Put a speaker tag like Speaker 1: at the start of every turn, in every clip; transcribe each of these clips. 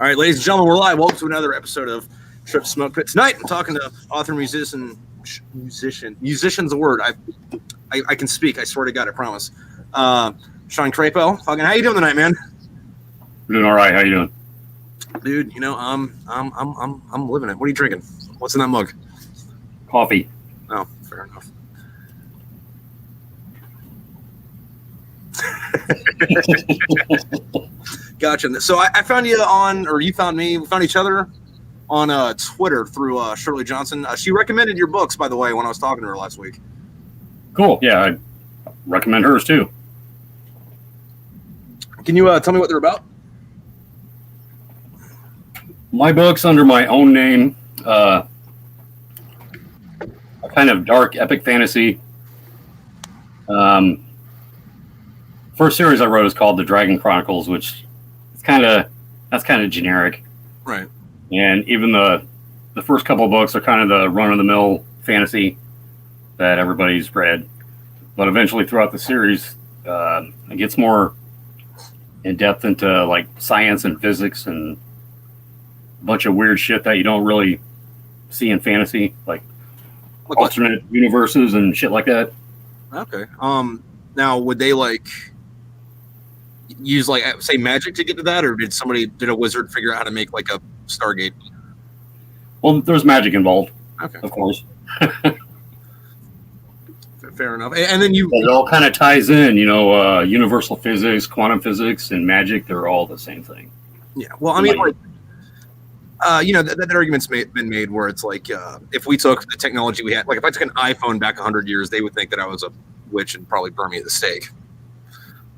Speaker 1: All right, ladies and gentlemen, we're live. Welcome to another episode of Tripp Smokepit. Tonight, I'm talking to author, musician's a word. I can speak. I swear to God, I promise. Shawn Crapo. Fucking, how you doing tonight, man?
Speaker 2: I'm doing all right. How you doing,
Speaker 1: dude? You know, I'm living it. What are you drinking? What's in that mug?
Speaker 2: Coffee.
Speaker 1: Oh, fair enough. Gotcha. So I found you on, or you found me. We found each other on Twitter through Shirley Johnson. She recommended your books, by the way, when I was talking to her last week.
Speaker 2: Cool. Yeah, I recommend hers too.
Speaker 1: Can you tell me what they're about?
Speaker 2: My books under my own name, a kind of dark epic fantasy. First series I wrote is called The Dragon Chronicles, which that's kind of generic,
Speaker 1: right? And
Speaker 2: even the first couple of books are kind of the run of the mill fantasy that everybody's read, but eventually throughout the series, it gets more in depth into like science and physics and a bunch of weird shit that you don't really see in fantasy, like alternate universes and shit like that.
Speaker 1: Okay. Now would they like use like say magic to get to that, or did a wizard figure out how to make like a Stargate?
Speaker 2: Well, there's magic involved.
Speaker 1: Okay.
Speaker 2: Of course.
Speaker 1: Fair enough. And then
Speaker 2: it all kind of ties in, universal physics, quantum physics, and magic. They're all the same thing.
Speaker 1: Yeah. Well, I mean, that argument's been made where it's like if we took the technology we had, like if I took an iPhone back 100 years, they would think that I was a witch and probably burn me at the stake.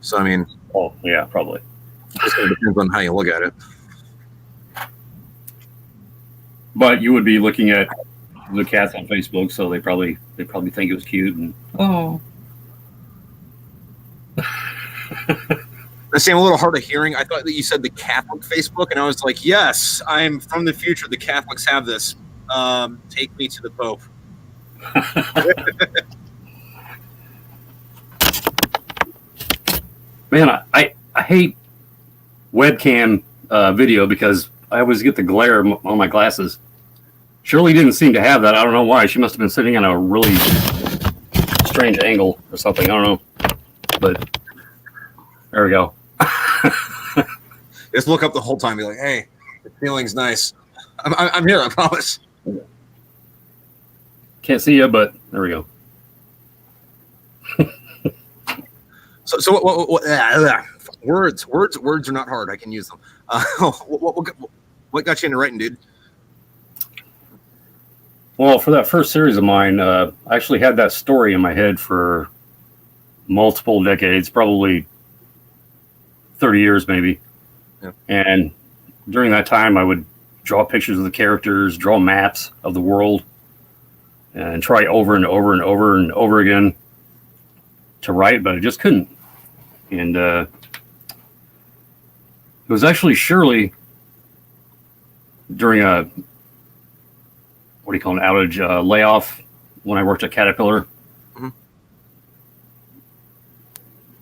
Speaker 1: So, I mean.
Speaker 2: Oh, yeah, probably.
Speaker 1: It just depends on how you look at it.
Speaker 2: But you would be looking at the cats on Facebook, so they probably think it was cute and
Speaker 1: That seemed a little hard of hearing. I thought that you said the Catholic Facebook, and I was like, yes, I'm from the future. The Catholics have this. Take me to the Pope.
Speaker 2: Man, I hate webcam video because I always get the glare on my glasses. Shirley didn't seem to have that. I don't know why. She must have been sitting on a really strange angle or something. I don't know. But there we go.
Speaker 1: Just look up the whole time and be like, hey, the feeling's nice. I'm here, I promise.
Speaker 2: Can't see you, but there we go.
Speaker 1: So words are not hard. I can use them. What got you into writing, dude?
Speaker 2: Well, for that first series of mine, I actually had that story in my head for multiple decades, probably 30 years maybe. Yeah. And during that time, I would draw pictures of the characters, draw maps of the world, and try over and over and over and over again to write, but I just couldn't. And it was actually Shirley during a what do you call an outage layoff when I worked at Caterpillar. Mm-hmm.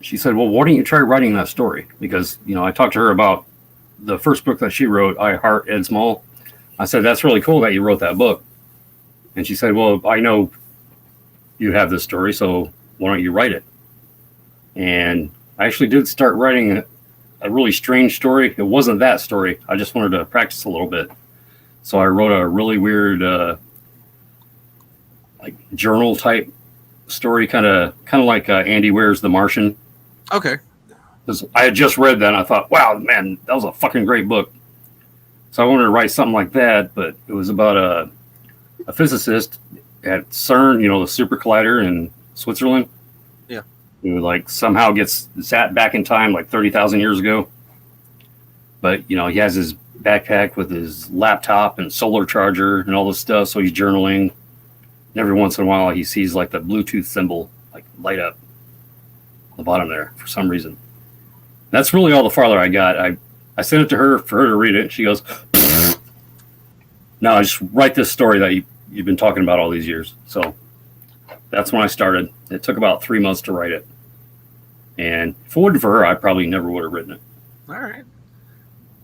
Speaker 2: She said, well, why don't you try writing that story? Because, I talked to her about the first book that she wrote, I Heart Ed Small. I said, that's really cool that you wrote that book. And she said, well, I know you have this story, so why don't you write it? And I actually did start writing a really strange story. It wasn't that story. I just wanted to practice a little bit. So I wrote a really weird, like journal type story, kind of like Andy Weir's The Martian.
Speaker 1: Okay.
Speaker 2: Because I had just read that, and I thought, wow, man, that was a fucking great book. So I wanted to write something like that, but it was about a physicist at CERN, the super collider in Switzerland.
Speaker 1: Yeah.
Speaker 2: Who like somehow gets sat back in time like 30,000 years ago. But, he has his backpack with his laptop and solar charger and all this stuff. So he's journaling. And every once in a while, he sees like the Bluetooth symbol like light up on the bottom there for some reason. That's really all the farther I got. I sent it to her for her to read it. And she goes, no, I just write this story that you've been talking about all these years. So that's when I started. It took about 3 months to write it. And if it wasn't for her, I probably never would have written it.
Speaker 1: All right.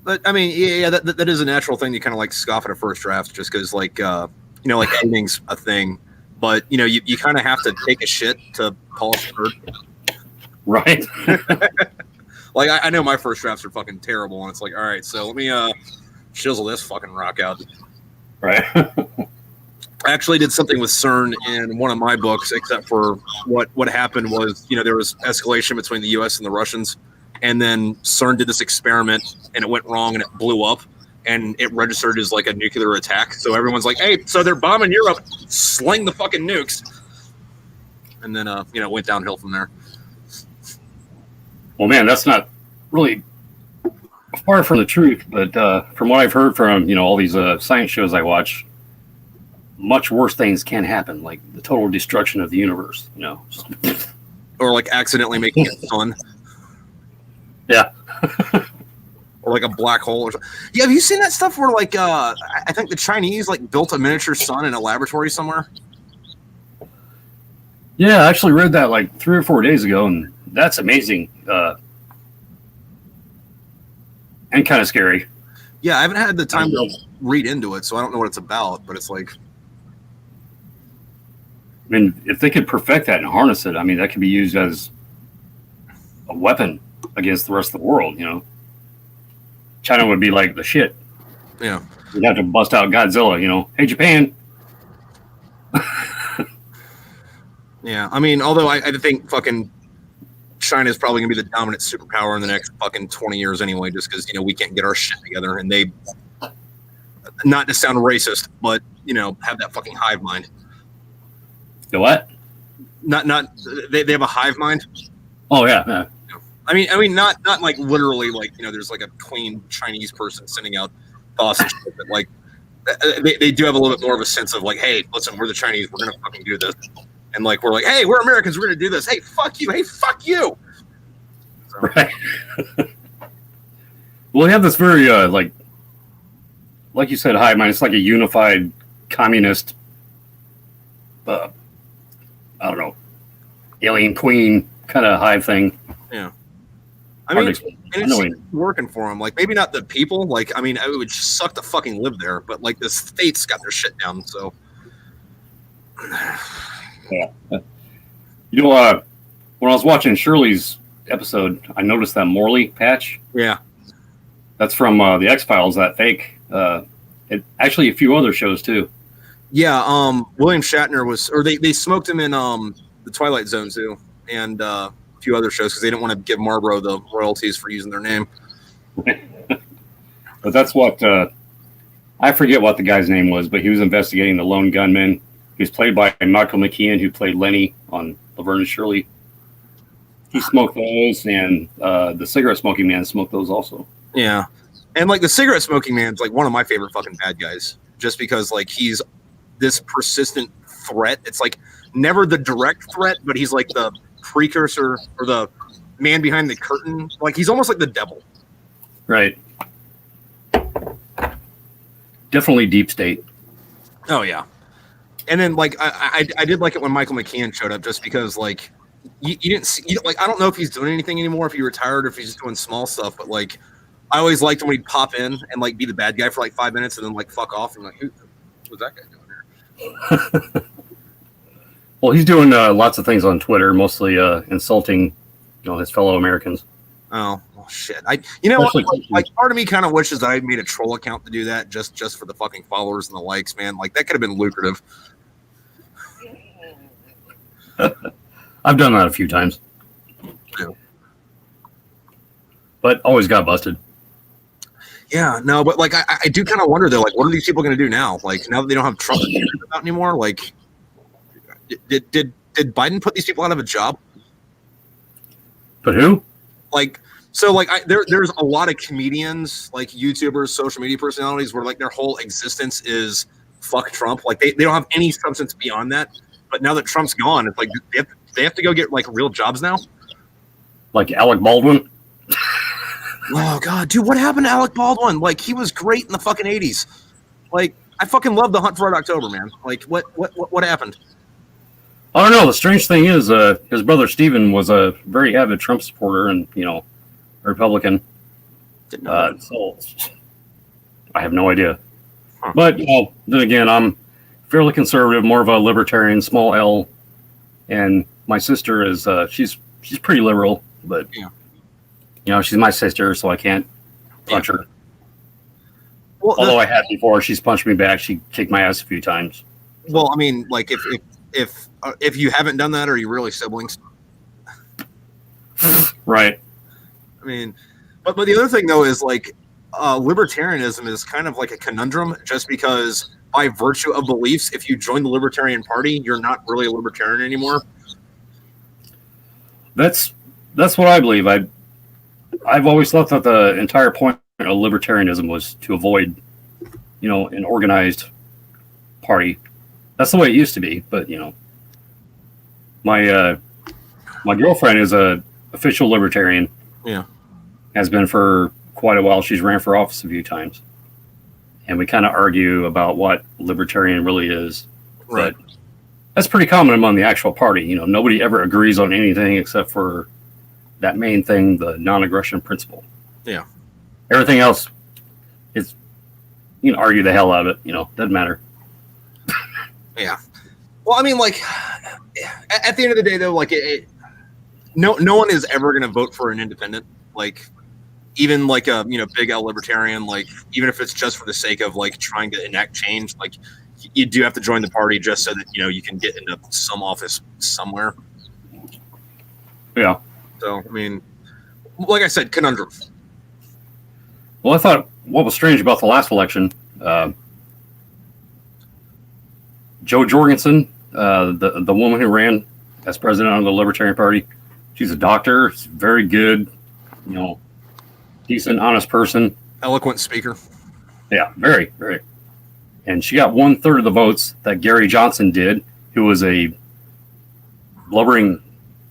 Speaker 1: But I mean, yeah, that is a natural thing. You kind of like scoff at a first draft just because, like, like editing's a thing. But you kind of have to take a shit to polish the turd.
Speaker 2: Right.
Speaker 1: Like I know my first drafts are fucking terrible, and it's like, all right, so let me chisel this fucking rock out.
Speaker 2: Right.
Speaker 1: I actually did something with CERN in one of my books, except for what happened was, there was escalation between the U.S. and the Russians, and then CERN did this experiment, and it went wrong, and it blew up, and it registered as like a nuclear attack. So everyone's like, hey, so they're bombing Europe, sling the fucking nukes. And then, it went downhill from there.
Speaker 2: Well, man, that's not really far from the truth, but from what I've heard from, all these science shows I watch, much worse things can happen, like the total destruction of the universe,
Speaker 1: Or like accidentally making it fun.
Speaker 2: Yeah.
Speaker 1: Or like a black hole or something. Yeah, have you seen that stuff where like I think the Chinese like built a miniature sun in a laboratory somewhere?
Speaker 2: Yeah, I actually read that like 3 or 4 days ago, and that's amazing. And kind of scary.
Speaker 1: Yeah, I haven't had the time to read into it, so I don't know what it's about, but it's like,
Speaker 2: I mean, if they could perfect that and harness it, I mean, that could be used as a weapon against the rest of the world, China would be like the shit.
Speaker 1: Yeah.
Speaker 2: You'd have to bust out Godzilla, Hey, Japan.
Speaker 1: Yeah, I mean, although I think fucking China is probably going to be the dominant superpower in the next fucking 20 years anyway, just because, we can't get our shit together, and they, not to sound racist, but, have that fucking hive mind.
Speaker 2: The what?
Speaker 1: They have a hive mind.
Speaker 2: Oh, yeah.
Speaker 1: I mean, not like literally, like, there's like a clean Chinese person sending out thoughts and shit, but like, they do have a little bit more of a sense of like, hey, listen, we're the Chinese, we're gonna fucking do this, and like we're like, hey, we're Americans, we're gonna do this. Hey, fuck you. So.
Speaker 2: Right. Well, we have this very like you said, hive mind. It's like a unified communist. I don't know, alien queen kind of hive thing.
Speaker 1: Yeah. I mean, and it's working for them. Like, maybe not the people. Like, I mean, it would suck to fucking live there, but like the states got their shit down. So,
Speaker 2: yeah. When I was watching Shirley's episode, I noticed that Morley patch.
Speaker 1: Yeah.
Speaker 2: That's from the X-Files. That fake. Actually, a few other shows too.
Speaker 1: Yeah. William Shatner was, or they smoked him in the Twilight Zone too, and a few other shows because they didn't want to give Marlboro the royalties for using their name.
Speaker 2: But that's what I forget what the guy's name was, but he was investigating the lone gunman. He was played by Michael McKean, who played Lenny on Laverne and Shirley. He smoked those, and the cigarette smoking man smoked those also.
Speaker 1: Yeah, and like the cigarette smoking man's like one of my favorite fucking bad guys, just because like he's this persistent threat. It's like never the direct threat, but he's like the precursor or the man behind the curtain. Like he's almost like the devil.
Speaker 2: Right. Definitely deep state.
Speaker 1: Oh yeah. And then like I did like it when Michael McKean showed up, just because like you didn't see, like I don't know if he's doing anything anymore, if he retired, or if he's just doing small stuff, but like I always liked him when he'd pop in and like be the bad guy for like 5 minutes and then like fuck off and like who was that guy doing here?
Speaker 2: Well, he's doing lots of things on Twitter, mostly insulting, his fellow Americans.
Speaker 1: Oh well, shit! Like part of me kind of wishes that I made a troll account to do that, just for the fucking followers and the likes, man. Like that could have been lucrative.
Speaker 2: I've done that a few times,
Speaker 1: yeah.
Speaker 2: But always got busted.
Speaker 1: Yeah, no, but like I do kind of wonder though, like what are these people going to do now? Like now that they don't have Trump to hear about anymore, like did Biden put these people out of a job?
Speaker 2: But who?
Speaker 1: Like so, like there's a lot of comedians, like YouTubers, social media personalities, where like their whole existence is fuck Trump. Like they don't have any substance beyond that. But now that Trump's gone, it's like they have to go get like real jobs now.
Speaker 2: Like Alec Baldwin.
Speaker 1: Oh god, dude, what happened to Alec Baldwin? Like he was great in the fucking 80s. Like I fucking love The Hunt for Red October, man. Like what happened?
Speaker 2: I don't know. The strange thing is, his brother Stephen was a very avid Trump supporter and, Republican.
Speaker 1: Didn't know that.
Speaker 2: So I have no idea.
Speaker 1: Huh.
Speaker 2: But then again, I'm fairly conservative, more of a libertarian, small L, and my sister is she's pretty liberal, but she's my sister, so I can't punch her. Well, although I have before, she's punched me back. She kicked my ass a few times.
Speaker 1: Well, I mean, like if you haven't done that, are you really siblings?
Speaker 2: Right.
Speaker 1: I mean, but the other thing though is like libertarianism is kind of like a conundrum, just because by virtue of beliefs, if you join the Libertarian Party, you're not really a libertarian anymore.
Speaker 2: That's what I believe. I've always thought that the entire point of libertarianism was to avoid, an organized party. That's the way it used to be. But my girlfriend is a official libertarian.
Speaker 1: Yeah,
Speaker 2: has been for quite a while. She's ran for office a few times, and we kind of argue about what libertarian really is.
Speaker 1: Right.
Speaker 2: But that's pretty common among the actual party. Nobody ever agrees on anything except for that main thing, the non-aggression principle.
Speaker 1: Yeah.
Speaker 2: Everything else is, you can argue the hell out of it. Doesn't matter.
Speaker 1: Yeah. Well, I mean, like, at the end of the day, though, like, no one is ever going to vote for an independent. Like, even like a big L libertarian, like, even if it's just for the sake of like trying to enact change, like, you do have to join the party just so that you can get into some office somewhere.
Speaker 2: Yeah.
Speaker 1: So, I mean, like I said, conundrum.
Speaker 2: Well, I thought what was strange about the last election, Jo Jorgensen, the woman who ran as president of the Libertarian Party, she's a doctor, she's very good, decent, honest person.
Speaker 1: Eloquent speaker. Yeah,
Speaker 2: very, very. And she got 1/3 of the votes that Gary Johnson did, who was a blubbering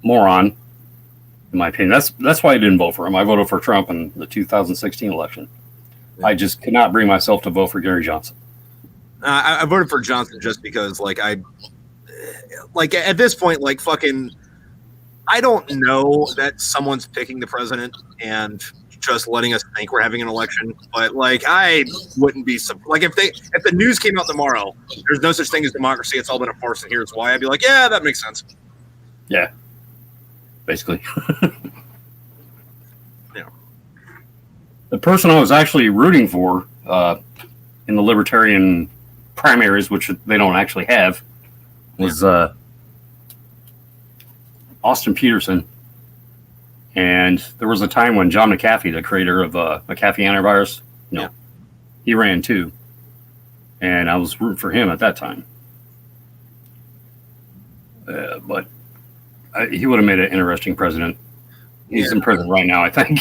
Speaker 2: moron, in my opinion. That's why I didn't vote for him. I voted for Trump in the 2016 election. Yeah. I just could not bring myself to vote for Gary Johnson.
Speaker 1: I voted for Johnson just because, like, at this point, like, fucking, I don't know that someone's picking the president and just letting us think we're having an election, but like, I wouldn't be like, if the news came out tomorrow, there's no such thing as democracy, it's all been a farce, and here's why, I'd be like, yeah, that makes sense.
Speaker 2: Yeah, basically.
Speaker 1: Yeah.
Speaker 2: The person I was actually rooting for in the Libertarian primaries, which they don't actually have, was Austin Peterson. And there was a time when John McAfee, the creator of McAfee antivirus, he ran too. And I was rooting for him at that time. But he would have made an interesting president. He's in prison right now, I think.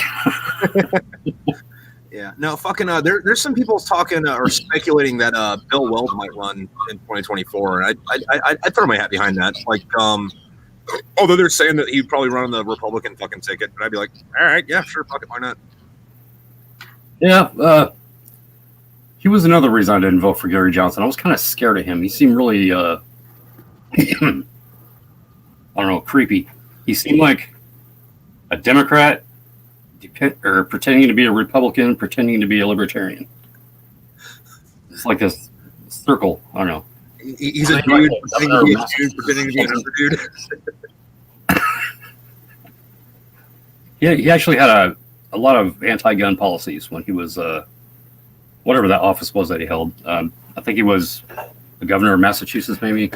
Speaker 1: Yeah. No, fucking, there's some people talking or speculating that Bill Weld might run in 2024. And I'd throw my hat behind that. Like, although they're saying that he'd probably run on the Republican fucking ticket, but I'd be like, all right, yeah, sure, fuck it, why not?
Speaker 2: Yeah, he was another reason I didn't vote for Gary Johnson. I was kind of scared of him. He seemed really, I don't know, creepy. He seemed like a Democrat or pretending to be a Republican, pretending to be a Libertarian. It's like a circle. I don't know.
Speaker 1: He's a dude pretending to be a dude, pretending to be another dude.
Speaker 2: Yeah, he actually had a lot of anti-gun policies when he was whatever that office was that he held. I think he was the governor of Massachusetts, maybe.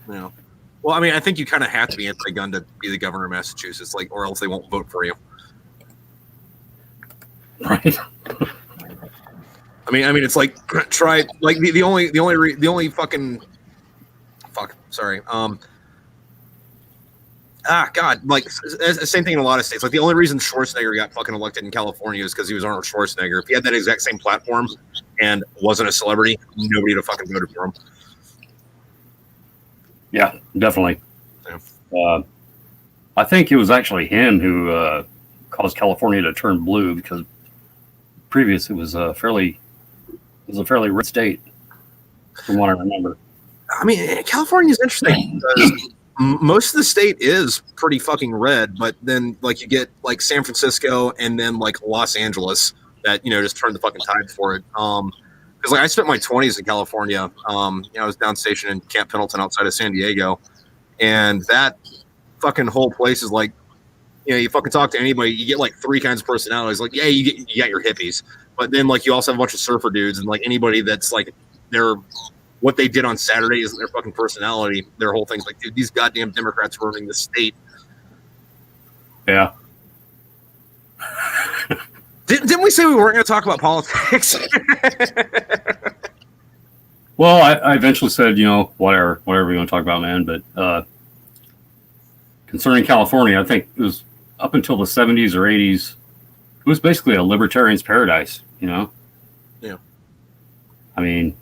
Speaker 1: Yeah. Well, I mean, I think you kind of have to be anti-gun to be the governor of Massachusetts, like, or else they won't vote for you.
Speaker 2: Right.
Speaker 1: I mean, it's like try like the only fucking fuck. Sorry. God, like same thing in a lot of states. Like the only reason Schwarzenegger got fucking elected in California is because he was Arnold Schwarzenegger. If he had that exact same platform and wasn't a celebrity, nobody would have fucking voted for him.
Speaker 2: Yeah, definitely.
Speaker 1: Yeah.
Speaker 2: I think it was actually him who caused California to turn blue because previous it was a fairly red state, from what I remember.
Speaker 1: I mean, California is interesting because most of the state is pretty fucking red, but then like you get like San Francisco and then like Los Angeles that, just turned the fucking tide for it. Because like I spent my 20s in California. I was downstationed in Camp Pendleton outside of San Diego, and that fucking whole place is like, you fucking talk to anybody, you get like three kinds of personalities. Like, yeah, you got your hippies, but then like you also have a bunch of surfer dudes, and like anybody that's like what they did on Saturday isn't their fucking personality. Their whole thing's like, dude, these goddamn Democrats are running the state.
Speaker 2: Yeah.
Speaker 1: Didn't we say we weren't going to talk about politics?
Speaker 2: Well, I eventually said, whatever we want to talk about, man. But concerning California, I think it was up until the 70s or 80s, it was basically a libertarian's paradise,
Speaker 1: Yeah.
Speaker 2: I mean,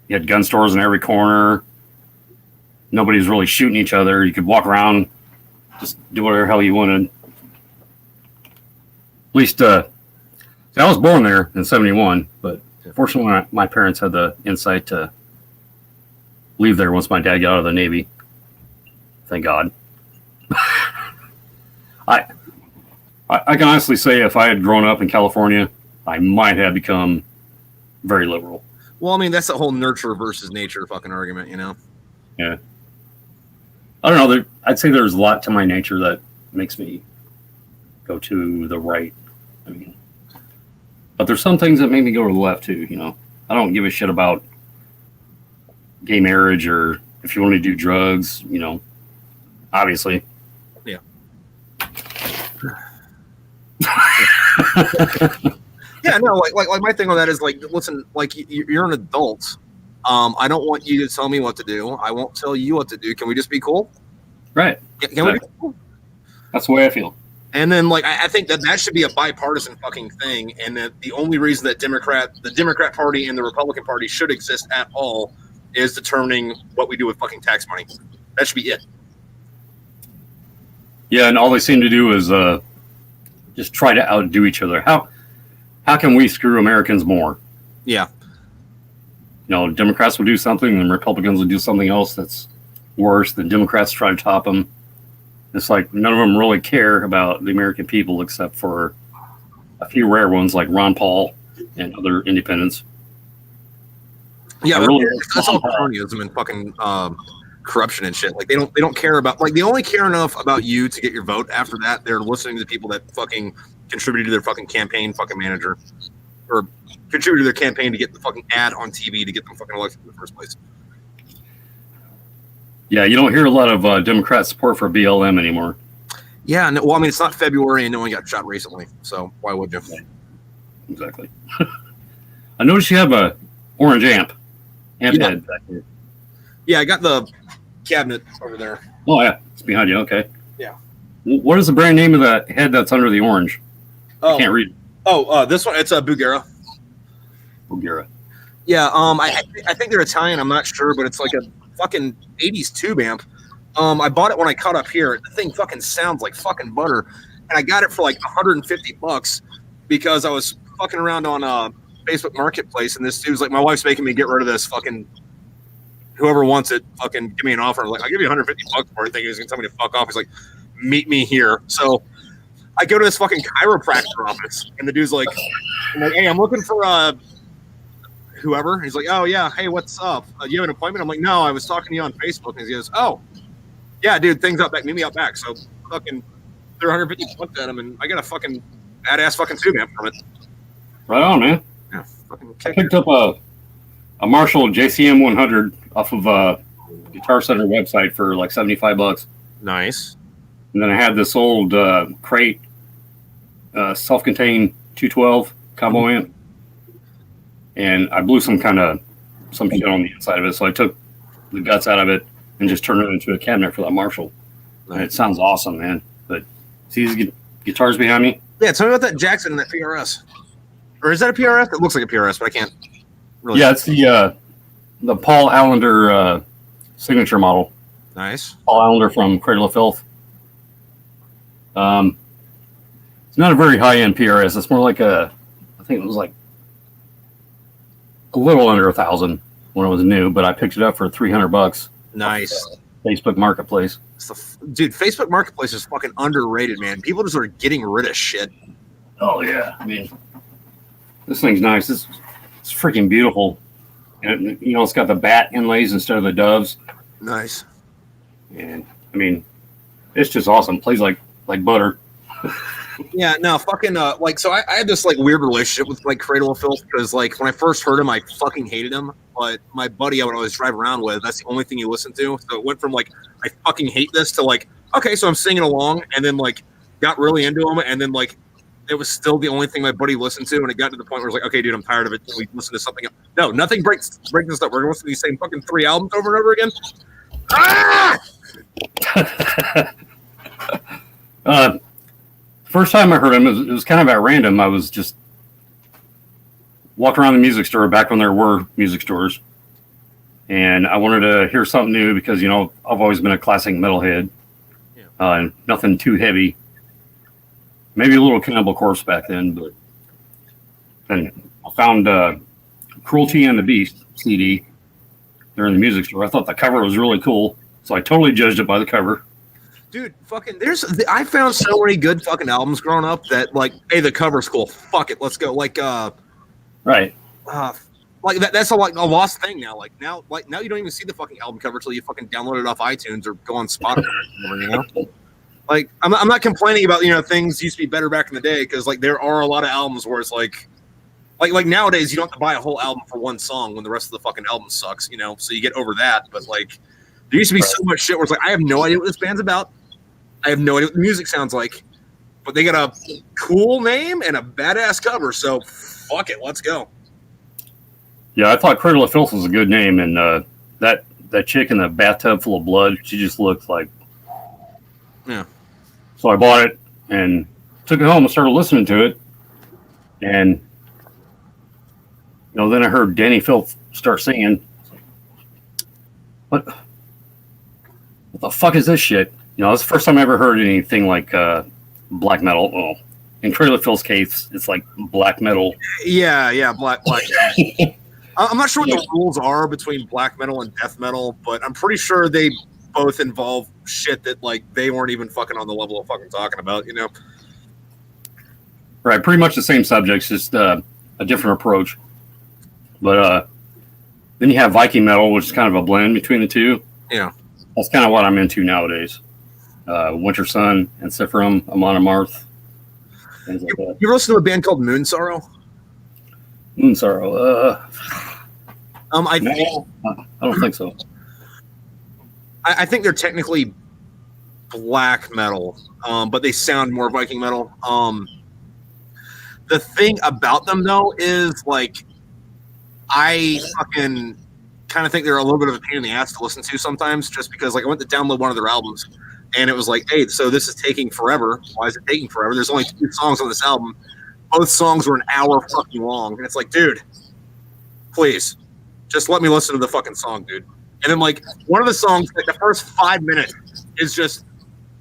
Speaker 2: you had gun stores in every corner. Nobody was really shooting each other. You could walk around, just do whatever the hell you wanted. At least, I was born there in 71, but fortunately my parents had the insight to leave there once my dad got out of the Navy. Thank God. I can honestly say if I had grown up in California, I might have become very liberal.
Speaker 1: Well, I mean, that's the whole nurture versus nature fucking argument,
Speaker 2: Yeah. I don't know. I'd say there's a lot to my nature that makes me go to the right. I mean, but there's some things that make me go to the left too. I don't give a shit about gay marriage or if you want to do drugs. Obviously.
Speaker 1: Yeah. Yeah, no, like my thing on that is like, listen, like you're an adult. I don't want you to tell me what to do. I won't tell you what to do. Can we just be cool?
Speaker 2: Right.
Speaker 1: Can we be cool?
Speaker 2: That's the way I feel.
Speaker 1: And then, like, I think that should be a bipartisan fucking thing. And that the only reason that the Democrat Party and the Republican Party should exist at all is determining what we do with fucking tax money. That should be it.
Speaker 2: Yeah, and all they seem to do is just try to outdo each other. How can we screw Americans more?
Speaker 1: Yeah.
Speaker 2: Democrats will do something and Republicans will do something else that's worse. The Democrats try to top them. It's like none of them really care about the American people except for a few rare ones like Ron Paul and other independents.
Speaker 1: Yeah, that's all cronyism and fucking corruption and shit. Like they don't care about, like, they only care enough about you to get your vote. After that, they're listening to the people that fucking contributed to their fucking campaign fucking manager, or contributed to their campaign to get the fucking ad on TV to get them fucking elected in the first place.
Speaker 2: Yeah, you don't hear a lot of Democrat support for BLM anymore.
Speaker 1: Yeah, no, well, I mean, it's not February and no one got shot recently, so why would you?
Speaker 2: Exactly. I noticed you have a orange amp head back here.
Speaker 1: Yeah, I got the cabinet over there.
Speaker 2: Oh, yeah, it's behind you. Okay.
Speaker 1: Yeah.
Speaker 2: What is the brand name of the head that's under the orange? I can't read it.
Speaker 1: Oh, this one, it's a Bugera.
Speaker 2: Bugera.
Speaker 1: Yeah, I think they're Italian. I'm not sure, but it's like a fucking 80s tube amp. I bought it when I caught up here. The thing fucking sounds like fucking butter, and I got it for like $150 because I was fucking around on Facebook Marketplace, and this dude's like, my wife's making me get rid of this fucking. Whoever wants it, fucking give me an offer. I'm like, I'll give you $150 for it. Thinking he's gonna tell me to fuck off. He's like, meet me here. So I go to this fucking chiropractor office, and the dude's like, hey, I'm looking for whoever. He's like, oh yeah, hey, what's up? You have an appointment? I'm like, no, I was talking to you on Facebook. And he goes, oh, yeah, dude, things out back. Meet me out back. So fucking they're $150 at him, and I got a fucking badass fucking tube amp from it.
Speaker 2: Right on, man.
Speaker 1: Yeah, fucking
Speaker 2: I picked up a Marshall JCM 100 off of a Guitar Center website for like $75.
Speaker 1: Nice.
Speaker 2: And then I had this old crate self-contained 212 combo amp, and I blew some shit on the inside of it. So I took the guts out of it and just turned it into a cabinet for that Marshall. Nice. And it sounds awesome, man. But see these guitars behind me?
Speaker 1: Yeah, tell me about that Jackson and that PRS. Or is that a PRS? It looks like a PRS, but I can't really.
Speaker 2: Yeah, it's the Paul Allender signature model.
Speaker 1: Nice.
Speaker 2: Paul Allender from Cradle of Filth. It's not a very high-end PRS. It's more like I think it was like a little under $1,000 when it was new, but I picked it up for $300.
Speaker 1: Nice.
Speaker 2: Facebook Marketplace.
Speaker 1: Dude, Facebook Marketplace is fucking underrated, man. People just are getting rid of shit.
Speaker 2: Oh yeah, I mean, This thing's nice. It's freaking beautiful. And, you know, it's got the bat inlays instead of the doves.
Speaker 1: Nice.
Speaker 2: And, I mean, it's just awesome. Plays like butter.
Speaker 1: Yeah, no, fucking, like, so I had this, like, weird relationship with, like, Cradle of Filth, because, like, when I first heard him, I fucking hated him, but my buddy I would always drive around with, that's the only thing he listened to, so it went from, like, I fucking hate this to, like, okay, so I'm singing along, and then, like, got really into him, and then, like, it was still the only thing my buddy listened to, and it got to the point where it was like, okay, dude, I'm tired of it, we listen to something else. No, nothing breaks this up, we're going to listen to these same fucking 3 albums over and over again. Ah!
Speaker 2: First time I heard him, it was kind of at random. I was just walking around the music store back when there were music stores. And I wanted to hear something new because, you know, I've always been a classic metalhead. Yeah. Nothing too heavy. Maybe a little Cannibal Corpse back then, but then I found Cruelty and the Beast CD there in the music store. I thought the cover was really cool, so I totally judged it by the cover.
Speaker 1: Dude, fucking, I found so many good fucking albums growing up that, like, hey, the cover's cool. Fuck it, let's go. Like,
Speaker 2: right.
Speaker 1: Like that's a lost thing now. Like now you don't even see the fucking album cover till you fucking download it off iTunes or go on Spotify. You know, like I'm not complaining about, you know, things used to be better back in the day, because like there are a lot of albums where it's like nowadays you don't have to buy a whole album for one song when the rest of the fucking album sucks. You know, so you get over that. But like there used to be so much shit where it's like I have no idea what this band's about. I have no idea what the music sounds like, but they got a cool name and a badass cover, so fuck it, let's go.
Speaker 2: Yeah, I thought Cradle of Filth was a good name, and that chick in the bathtub full of blood, she just looked like...
Speaker 1: Yeah.
Speaker 2: So I bought it and took it home and started listening to it, and you know, then I heard Danny Filth start singing. What the fuck is this shit? You know, it's the first time I ever heard anything like black metal. Well, in Cradle of Filth's case, it's like black metal.
Speaker 1: Yeah, black. I'm not sure what the rules are between black metal and death metal, but I'm pretty sure they both involve shit that like they weren't even fucking on the level of fucking talking about, you know?
Speaker 2: Right, pretty much the same subjects, just a different approach. But then you have Viking metal, which is kind of a blend between the two.
Speaker 1: Yeah.
Speaker 2: That's kind of what I'm into nowadays. Winter Sun, Ensiferum, Amon Amarth, things like that.
Speaker 1: You ever listen to a band called Moon Sorrow?
Speaker 2: Moon Sorrow.
Speaker 1: I
Speaker 2: don't think so.
Speaker 1: I think they're technically black metal, but they sound more Viking metal. The thing about them though is like I fucking kind of think they're a little bit of a pain in the ass to listen to sometimes, just because like I went to download one of their albums and it was like, hey, so this is taking forever. Why is it taking forever? There's only 2 songs on this album. Both songs were an hour fucking long. And it's like, dude, please, just let me listen to the fucking song, dude. And then like one of the songs, like the first 5 minutes is just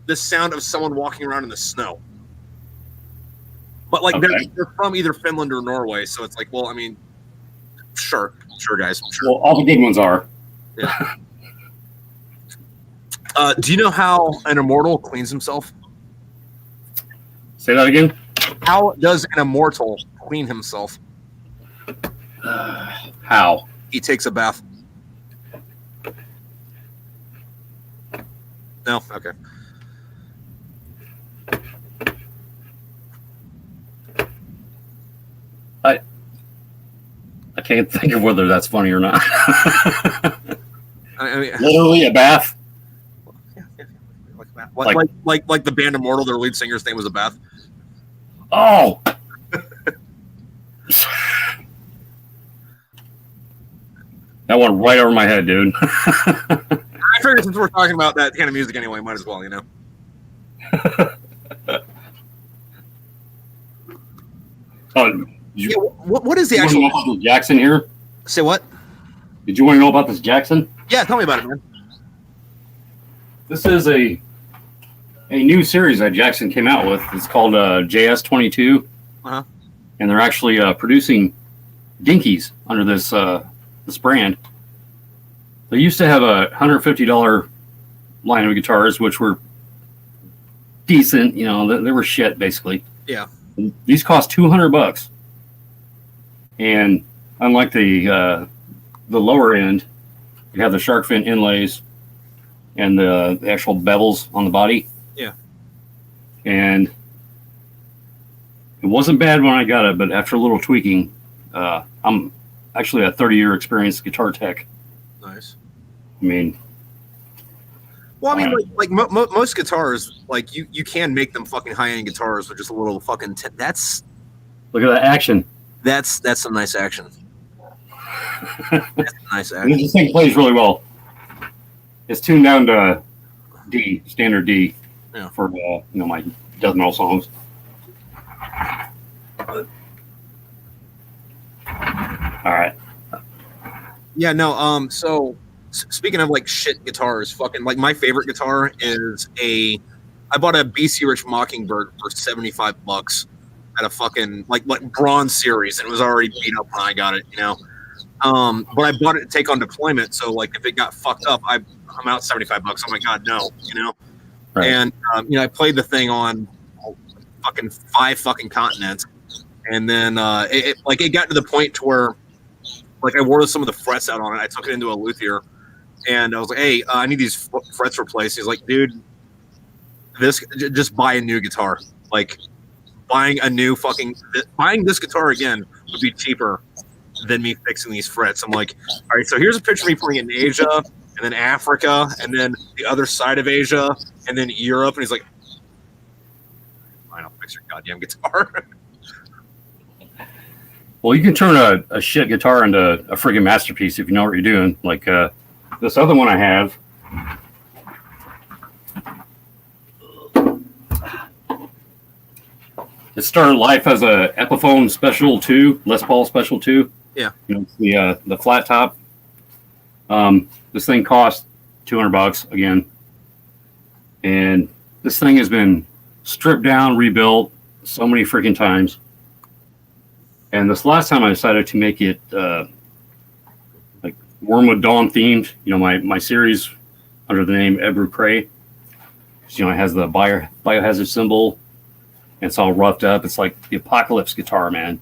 Speaker 1: the sound of someone walking around in the snow. But like they're from either Finland or Norway, so it's like, well, I mean, sure, guys. Sure.
Speaker 2: Well, all the good ones are.
Speaker 1: Yeah. Do you know how an immortal cleans himself?
Speaker 2: Say that again.
Speaker 1: How does an immortal clean himself?
Speaker 2: How?
Speaker 1: He takes a bath. No? Okay.
Speaker 2: I can't think of whether that's funny or not.
Speaker 1: I mean,
Speaker 2: literally a bath.
Speaker 1: Like the band Immortal, their lead singer's name was a bath.
Speaker 2: Oh. That went right over my head, dude.
Speaker 1: I figured since we're talking about that kind of music anyway, might as well, you know. What is the actual?
Speaker 2: Want to know about Jackson here?
Speaker 1: Say what?
Speaker 2: Did you want to know about this Jackson?
Speaker 1: Yeah, tell me about it, man.
Speaker 2: This is a new series that Jackson came out with. It's called JS22, and they're actually producing dinkies under this brand. They used to have a $150 line of guitars, which were decent. You know, they were shit basically.
Speaker 1: Yeah.
Speaker 2: These cost $200. And unlike the lower end, you have the shark fin inlays and the actual bevels on the body.
Speaker 1: Yeah.
Speaker 2: And it wasn't bad when I got it, but after a little tweaking, I'm actually a 30-year experienced guitar tech.
Speaker 1: Nice.
Speaker 2: I mean,
Speaker 1: well, I mean, most guitars, like you can make them fucking high-end guitars with just a little fucking. That's
Speaker 2: look at that action.
Speaker 1: That's some nice action. That's nice
Speaker 2: And
Speaker 1: action.
Speaker 2: this thing plays really well. It's tuned down to D, standard D, for my death metal songs. All right.
Speaker 1: Yeah, no. So speaking of like shit guitars, fucking like my favorite guitar is I bought a BC Rich Mockingbird for $75 at a fucking like bronze series, and it was already beat up when I got it, But I bought it to take on deployment, so like if it got fucked up, I'm out $75. I'm like, God, no, Right. And I played the thing on fucking 5 fucking continents, and then it got to the point to where like I wore some of the frets out on it. I took it into a luthier, and I was like, "Hey, I need these frets replaced." He's like, "Dude, just buy a new guitar. Like buying this guitar again would be cheaper than me fixing these frets." I'm like, "All right, so here's a picture of me playing in Asia, and then Africa, and then the other side of Asia, and then Europe." And he's like, "Fine, I'll fix your goddamn guitar."
Speaker 2: Well, you can turn a shit guitar into a friggin' masterpiece if you know what you're doing. Like this other one I have. It started life as a Epiphone Special 2, Les Paul Special 2.
Speaker 1: Yeah.
Speaker 2: The flat top. This thing cost $200 again. And this thing has been stripped down, rebuilt so many freaking times. And this last time I decided to make it like Wormwood Dawn themed, my series under the name Ebru Cray. It has the biohazard symbol, and it's all roughed up. It's like the Apocalypse guitar, man.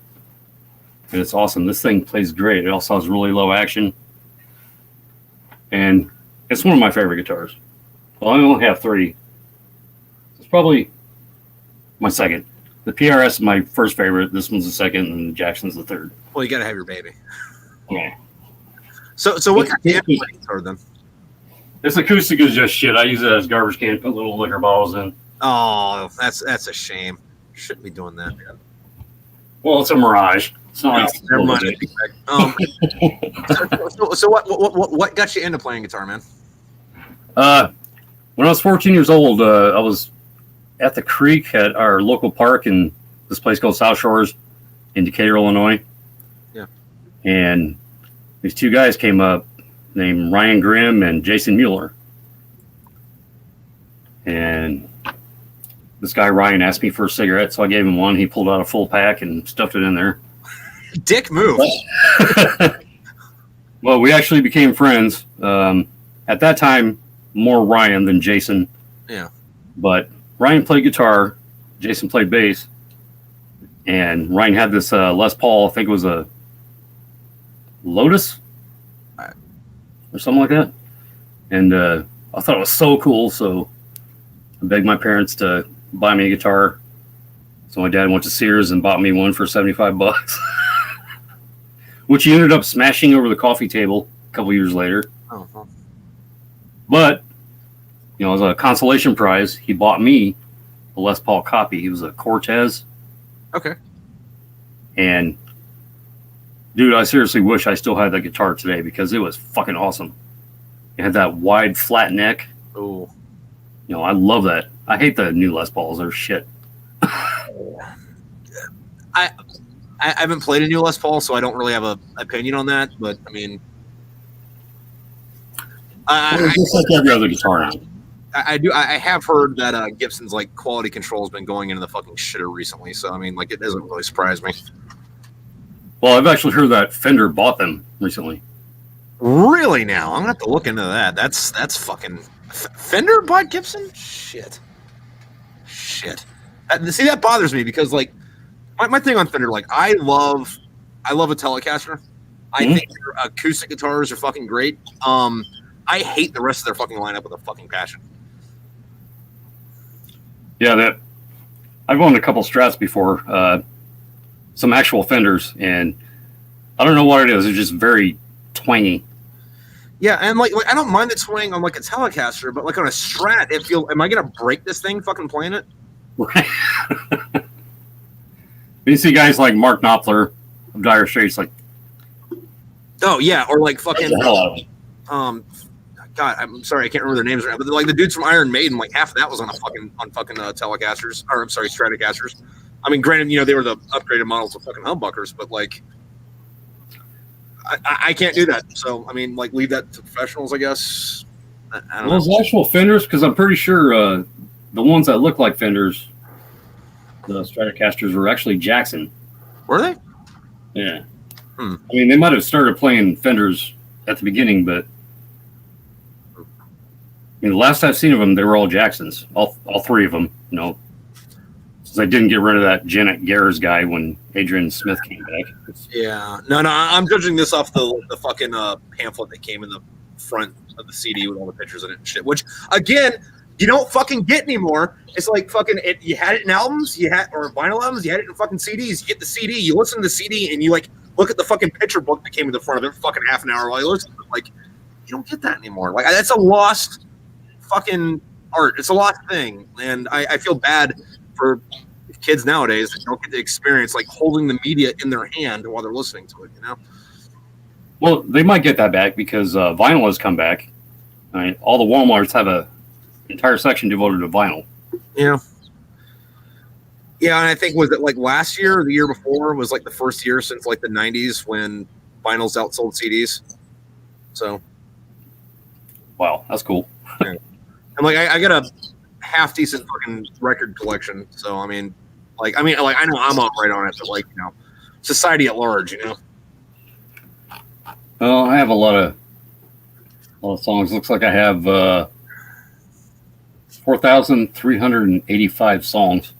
Speaker 2: And it's awesome. This thing plays great. It also has really low action. And it's one of my favorite guitars. Well, I only have 3. It's probably my second. The PRS is my first favorite. This one's the second, and Jackson's the third.
Speaker 1: Well, you gotta have your baby.
Speaker 2: Yeah.
Speaker 1: So what kind of guitar then?
Speaker 2: This acoustic is just shit. I use it as garbage can, put little liquor bottles in.
Speaker 1: Oh, that's a shame. Shouldn't be doing that.
Speaker 2: Well, it's a Mirage. It's not like
Speaker 1: never mind. So what got you into playing guitar, man?
Speaker 2: When I was 14 years old, I was at the creek at our local park in this place called South Shores in Decatur, Illinois.
Speaker 1: Yeah.
Speaker 2: And these 2 guys came up named Ryan Grimm and Jason Mueller. And this guy, Ryan, asked me for a cigarette, so I gave him one. He pulled out a full pack and stuffed it in there.
Speaker 1: Dick move.
Speaker 2: Well, we actually became friends. At that time, more Ryan than Jason.
Speaker 1: Yeah.
Speaker 2: But Ryan played guitar, Jason played bass, and Ryan had this Les Paul, I think it was a Lotus or something like that. And I thought it was so cool, so I begged my parents to buy me a guitar. So my dad went to Sears and bought me one for $75, which he ended up smashing over the coffee table a couple years later.
Speaker 1: Oh, huh.
Speaker 2: But as a consolation prize, he bought me a Les Paul copy. He was a Cortez.
Speaker 1: Okay.
Speaker 2: And, dude, I seriously wish I still had that guitar today because it was fucking awesome. It had that wide, flat neck.
Speaker 1: Oh.
Speaker 2: I love that. I hate the new Les Pauls. They're shit.
Speaker 1: I haven't played a new Les Paul, so I don't really have an opinion on that. But, I mean...
Speaker 2: just like every other guitar now.
Speaker 1: I have heard that Gibson's like quality control has been going into the fucking shitter recently, so I mean, like, it doesn't really surprise me.
Speaker 2: Well, I've actually heard that Fender bought them recently.
Speaker 1: Really? Now I'm gonna have to look into that. That's fucking Fender bought Gibson. Shit. See, that bothers me because like my thing on Fender, like I love I love a Telecaster. I think their acoustic guitars are fucking great. I hate the rest of their fucking lineup with a fucking passion.
Speaker 2: Yeah, I've owned a couple Strats before, some actual Fenders, and I don't know what it is. It's just very twangy.
Speaker 1: Yeah, and like I don't mind the twang on like a Telecaster, but like on a Strat, it feels. Am I gonna break this thing fucking playing it?
Speaker 2: Right. You see guys like Mark Knopfler of Dire Straits, like,
Speaker 1: oh yeah, or like fucking
Speaker 2: the hell out of it.
Speaker 1: God, I'm sorry, I can't remember their names right now, but like the dudes from Iron Maiden, like half of that was on fucking Telecasters, or I'm sorry, Stratocasters. I mean, granted, they were the upgraded models of fucking humbuckers, but like, I can't do that. So I mean, like, leave that to professionals, I guess. I don't know.
Speaker 2: Those actual Fenders, because I'm pretty sure the ones that look like Fenders, the Stratocasters, were actually Jackson.
Speaker 1: Were they?
Speaker 2: Yeah. I mean, they might have started playing Fenders at the beginning, but I mean, the last I've seen of them, they were all Jacksons, all three of them. Since I didn't get rid of that Janet Garr's guy when Adrian Smith came back.
Speaker 1: Yeah. No, I'm judging this off the fucking pamphlet that came in the front of the CD with all the pictures in it and shit. Which again, you don't fucking get anymore. It's like fucking you had it in albums, or vinyl albums, you had it in fucking CDs. You get the CD, you listen to the CD, and you like look at the fucking picture book that came in the front of it fucking half an hour while you listen to it. Like, you don't get that anymore. Like, that's a lost fucking art. It's a lost thing. And I feel bad for kids nowadays that don't get to experience like holding the media in their hand while they're listening to it,
Speaker 2: Well, they might get that back because vinyl has come back. I mean, all the Walmarts have a entire section devoted to vinyl.
Speaker 1: Yeah. Yeah, and I think was it like last year or the year before was like the first year since like the 90s when vinyls outsold CDs. So,
Speaker 2: wow, that's cool.
Speaker 1: Yeah. And like I got a half decent fucking record collection. So I mean, I know I'm up right on it, but like society at large,
Speaker 2: Well, I have a lot of songs. Looks like I have 4,385 songs.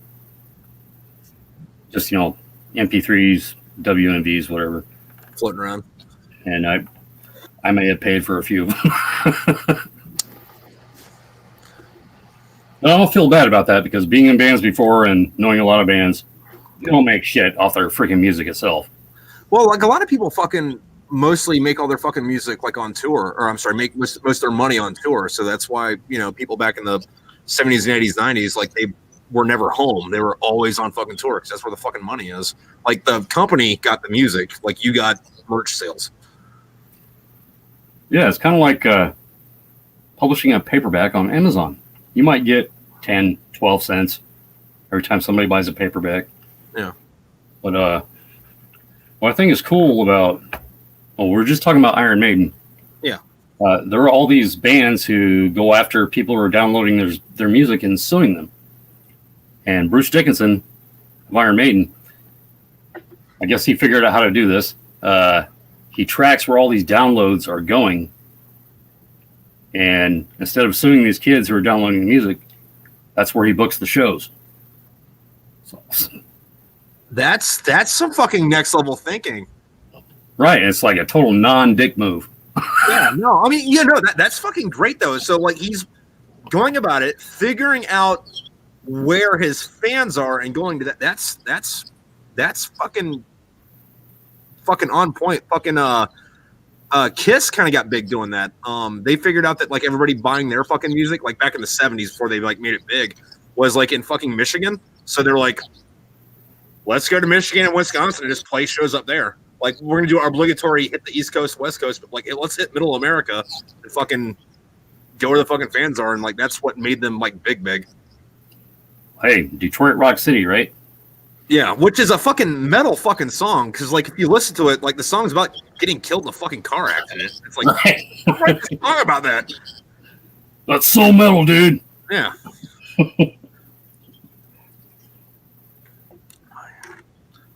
Speaker 2: Just MP3s, WMVs, whatever,
Speaker 1: floating around.
Speaker 2: And I may have paid for a few of them. But I don't feel bad about that because being in bands before and knowing a lot of bands, they don't make shit off their freaking music itself.
Speaker 1: Well, like a lot of people fucking mostly make all their fucking music like on tour, or I'm sorry, make most of their money on tour. So that's why, people back in the 70s and 80s, 90s, like they were never home. They were always on fucking tour because that's where the fucking money is. Like the company got the music, like you got merch sales.
Speaker 2: Yeah, it's kind of like publishing a paperback on Amazon. You might get 10, 12 cents every time somebody buys a paperback.
Speaker 1: Yeah.
Speaker 2: But what I think is cool about, we're just talking about Iron Maiden.
Speaker 1: Yeah.
Speaker 2: There are all these bands who go after people who are downloading their music and suing them. And Bruce Dickinson of Iron Maiden, I guess he figured out how to do this. He tracks where all these downloads are going. And instead of suing these kids who are downloading the music, that's where he books the shows. So,
Speaker 1: that's some fucking next level thinking.
Speaker 2: Right. It's like a total non-dick move.
Speaker 1: Yeah, no, I mean, that's fucking great though. So like he's going about it, figuring out where his fans are and going to that. That's fucking on point. Fucking Kiss kind of got big doing that. They figured out that like everybody buying their fucking music, like back in the 70s before they like made it big, was like in fucking Michigan. So they're like, let's go to Michigan and Wisconsin and just play shows up there. Like we're gonna do our obligatory hit the East Coast, West Coast, but like let's hit Middle America and fucking go where the fucking fans are, and like that's what made them like big.
Speaker 2: Hey, Detroit Rock City, right?
Speaker 1: Yeah, which is a fucking metal fucking song because like if you listen to it, like the song's about getting killed in a fucking car accident. It's like write a song about that.
Speaker 2: That's so metal, dude.
Speaker 1: Yeah.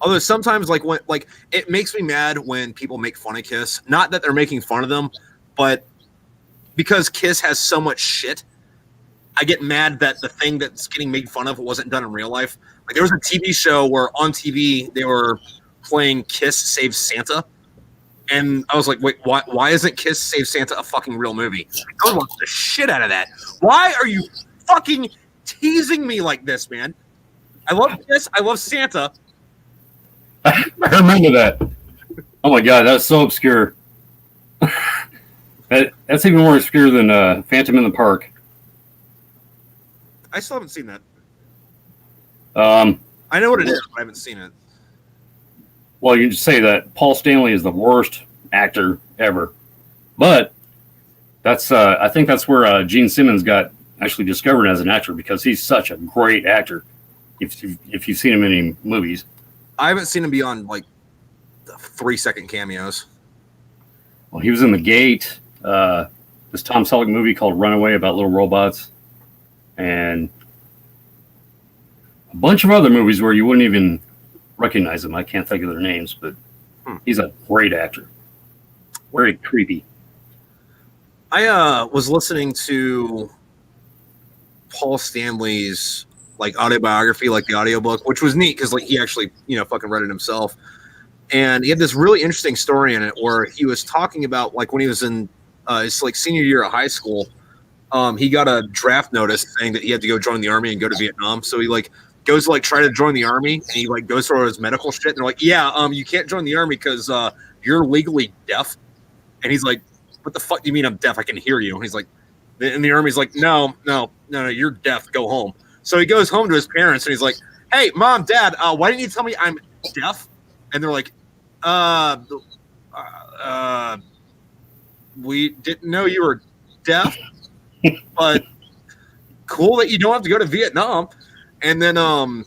Speaker 1: Although sometimes like when like it makes me mad when people make fun of Kiss. Not that they're making fun of them, but because Kiss has so much shit, I get mad that the thing that's getting made fun of wasn't done in real life. Like there was a TV show where on TV they were playing Kiss Saves Santa. And I was like, wait, why isn't Kiss Save Santa a fucking real movie? I would watch the shit out of that. Why are you fucking teasing me like this, man? I love Kiss. I love Santa.
Speaker 2: I remember that. Oh my god, that's so obscure. That's even more obscure than Phantom in the Park.
Speaker 1: I still haven't seen that.
Speaker 2: I
Speaker 1: know what it is, but I haven't seen it.
Speaker 2: Well, you can just say that Paul Stanley is the worst actor ever. But that's I think that's where Gene Simmons got actually discovered as an actor, because he's such a great actor. If you've seen him in any movies.
Speaker 1: I haven't seen him beyond like the 3-second cameos.
Speaker 2: Well, he was in The Gate, this Tom Selleck movie called Runaway about little robots, and a bunch of other movies where you wouldn't even recognize him. I can't think of their names, but he's a great actor. Very creepy.
Speaker 1: I was listening to Paul Stanley's like autobiography, like the audiobook, which was neat because like he actually, fucking read it himself. And he had this really interesting story in it where he was talking about like when he was in his like senior year of high school, he got a draft notice saying that he had to go join the army and go to Vietnam. So he like goes to like try to join the army, and he like goes through all his medical shit. And they're like, yeah, you can't join the army because you're legally deaf. And he's like, what the fuck do you mean I'm deaf? I can hear you. And he's like, and the army's like, no, you're deaf. Go home. So he goes home to his parents, and he's like, hey, Mom, Dad, why didn't you tell me I'm deaf? And they're like, we didn't know you were deaf, but cool that you don't have to go to Vietnam. And then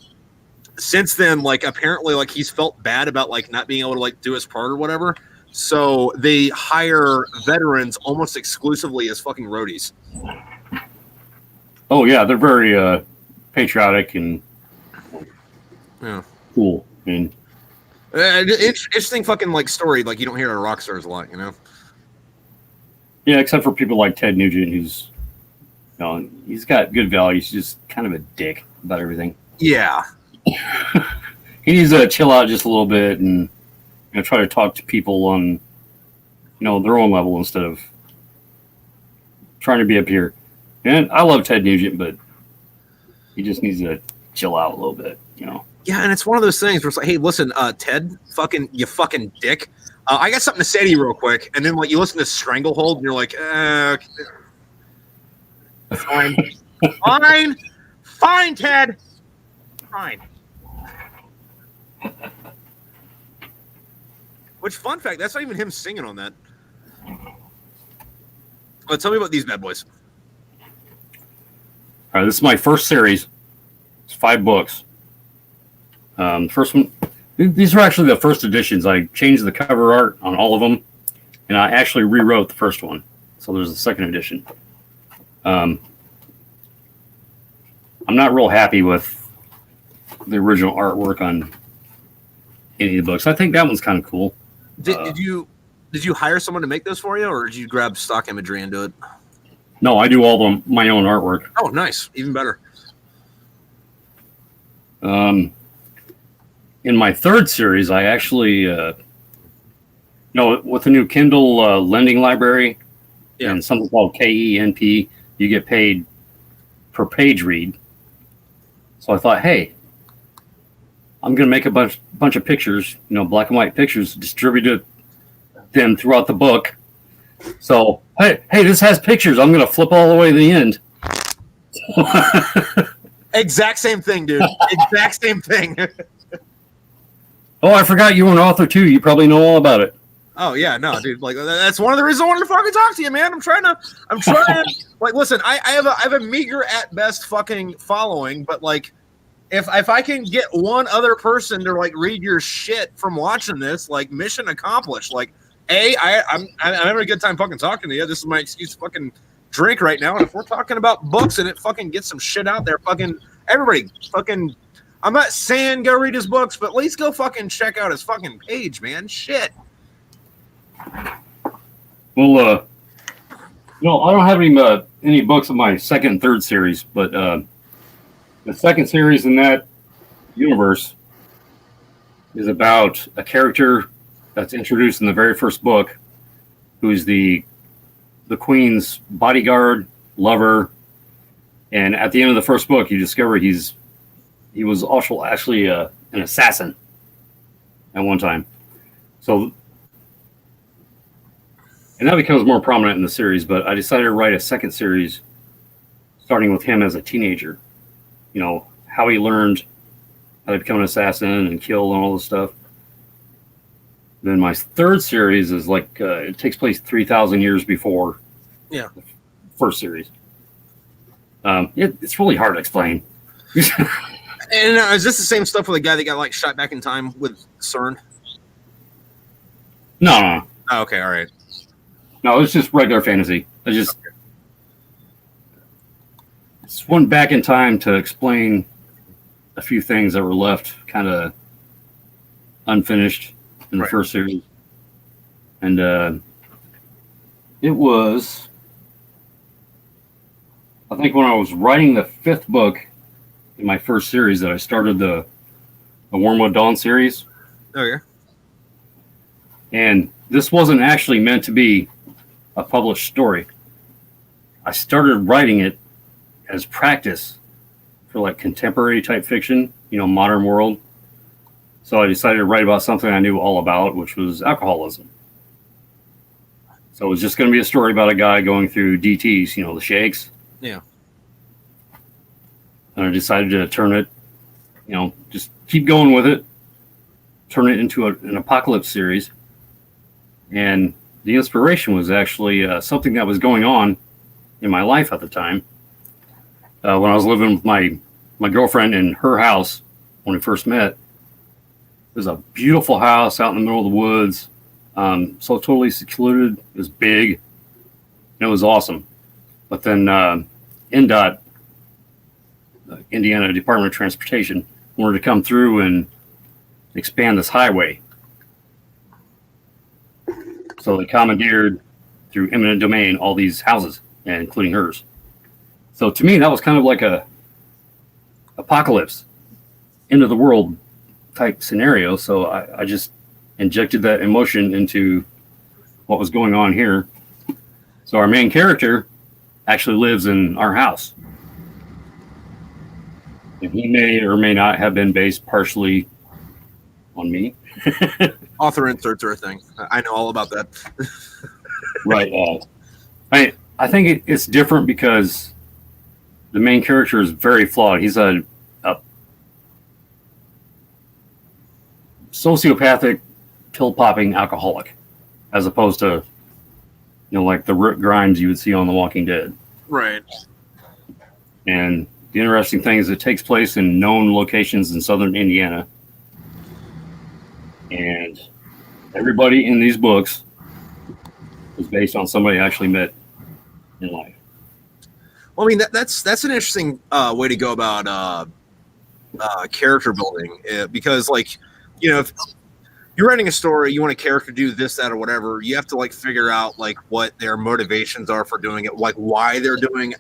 Speaker 1: since then, like apparently like he's felt bad about like not being able to like do his part or whatever. So they hire veterans almost exclusively as fucking roadies.
Speaker 2: Oh yeah, they're very patriotic and cool. And
Speaker 1: interesting fucking like story. Like you don't hear a rock stars a lot,
Speaker 2: Yeah, except for people like Ted Nugent, who's he's got good values. He's just kind of a dick about everything.
Speaker 1: Yeah.
Speaker 2: He needs to chill out just a little bit and try to talk to people on their own level instead of trying to be up here. And I love Ted Nugent, but he just needs to chill out a little bit,
Speaker 1: Yeah, and it's one of those things where it's like, hey, listen, Ted, you fucking dick. I got something to say to you real quick. And then like you listen to Stranglehold and you're like, fine. Fine, Ted. Fine. Which, fun fact, that's not even him singing on that. But tell me about these bad boys.
Speaker 2: All right, this is my first series. It's 5 books. The first one, these are actually the first editions. I changed the cover art on all of them, and I actually rewrote the first one. So there's a second edition. I'm not real happy with the original artwork on any of the books. I think that one's kind of cool.
Speaker 1: Did you hire someone to make this for you, or did you grab stock imagery and do it?
Speaker 2: No, I do all my own artwork.
Speaker 1: Oh, nice. Even better.
Speaker 2: In my third series, I actually, with the new Kindle lending library and something called KENP, you get paid per page read. So I thought, hey, I'm going to make a bunch of pictures, black and white pictures, distribute them throughout the book. So, hey, this has pictures. I'm going to flip all the way to the end.
Speaker 1: Exact same thing, dude. Exact same thing.
Speaker 2: Oh, I forgot you were an author too. You probably know all about it.
Speaker 1: Oh yeah, no, dude. Like that's one of the reasons I wanted to fucking talk to you, man. I'm trying. Like, listen, I have a meager at best fucking following, but like, if I can get one other person to like read your shit from watching this, like, mission accomplished. Like, I'm having a good time fucking talking to you. This is my excuse to fucking drink right now. And if we're talking about books and it fucking gets some shit out there, fucking everybody, fucking. I'm not saying go read his books, but at least go fucking check out his fucking page, man. Shit.
Speaker 2: Well, I don't have any books in my second and third series, but the second series in that universe is about a character that's introduced in the very first book, who's the queen's bodyguard, lover, and at the end of the first book, you discover he was also actually an assassin at one time. So, and that becomes more prominent in the series. But I decided to write a second series, starting with him as a teenager. You know, how he learned how to become an assassin and kill and all this stuff. Then my third series is like it takes place 3,000 years before
Speaker 1: the
Speaker 2: first series. It's really hard to explain.
Speaker 1: And is this the same stuff with a guy that got like shot back in time with CERN?
Speaker 2: No.
Speaker 1: Oh, okay, all right.
Speaker 2: No, it's just regular fantasy. I just went back in time to explain a few things that were left kind of unfinished in the first series. And it was, I think when I was writing the fifth book in my first series that I started the Wormwood Dawn series.
Speaker 1: Oh, yeah.
Speaker 2: And this wasn't actually meant to be a published story. I started writing it as practice for like contemporary type fiction, you know, modern world. So I decided to write about something I knew all about, which was alcoholism. So it was just going to be a story about a guy going through DTs, you know, the shakes.
Speaker 1: Yeah.
Speaker 2: And I decided to turn it, you know, just keep going with it, turn it into an apocalypse series. And the inspiration was actually something that was going on in my life at the time. When I was living with my girlfriend in her house when we first met. It was a beautiful house out in the middle of the woods. So totally secluded. It was big. It was awesome. But then NDOT, Indiana Department of Transportation, wanted to come through and expand this highway. So they commandeered through eminent domain all these houses, including hers. So to me, that was kind of like a apocalypse, end of the world type scenario. So I just injected that emotion into what was going on here. So our main character actually lives in our house. And he may or may not have been based partially on me.
Speaker 1: Author inserts are a thing. I know all about that.
Speaker 2: Right. I think it's different because the main character is very flawed. He's a sociopathic, pill-popping alcoholic, as opposed to, you know, like the Rick Grimes you would see on The Walking Dead.
Speaker 1: Right.
Speaker 2: And the interesting thing is it takes place in known locations in southern Indiana. And everybody in these books is based on somebody I actually met in life.
Speaker 1: Well, I mean, that's an interesting way to go about character building because, like, you know, if you're writing a story, you want a character to do this, that, or whatever, you have to, like, figure out, like, what their motivations are for doing it, like, why they're doing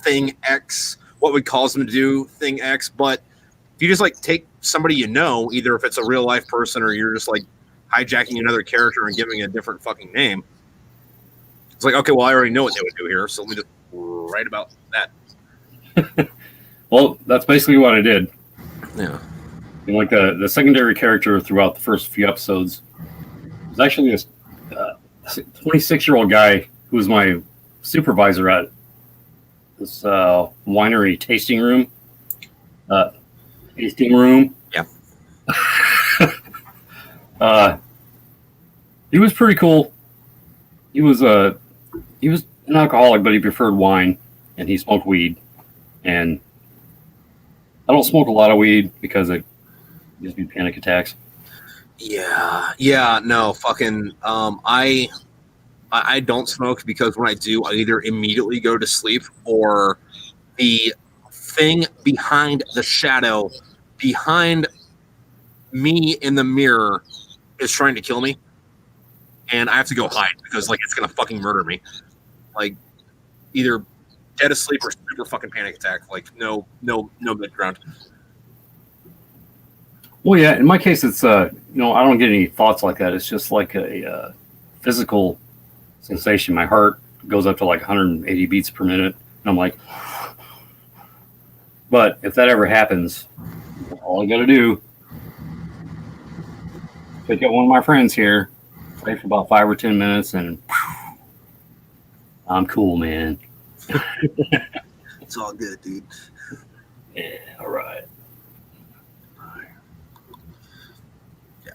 Speaker 1: thing X, what would cause them to do thing X. But if you just, like, take somebody you know, either if it's a real life person or you're just, like, hijacking another character and giving it a different fucking name, it's like, okay, well, I already know what they would do here, so let me just write about that.
Speaker 2: Well, that's basically what I did.
Speaker 1: Yeah.
Speaker 2: And like the secondary character throughout the first few episodes was actually this 26-year-old guy who was my supervisor at this winery tasting room.
Speaker 1: Yeah.
Speaker 2: He was pretty cool. He was an alcoholic, but he preferred wine, and he smoked weed. And I don't smoke a lot of weed because it gives me panic attacks.
Speaker 1: Yeah, no, fucking, I don't smoke because when I do, I either immediately go to sleep or the thing behind the shadow behind me in the mirror is trying to kill me, and I have to go hide because, like, it's gonna fucking murder me. Like, either dead asleep or super fucking panic attack. Like, no mid ground.
Speaker 2: Well, yeah. In my case, it's I don't get any thoughts like that. It's just like a physical sensation. My heart goes up to like 180 beats per minute, and I'm like. But if that ever happens, all I got to do pick up one of my friends here, play for about 5 or 10 minutes, and I'm cool, man.
Speaker 1: It's all good, dude.
Speaker 2: Yeah, all right.
Speaker 1: Yeah.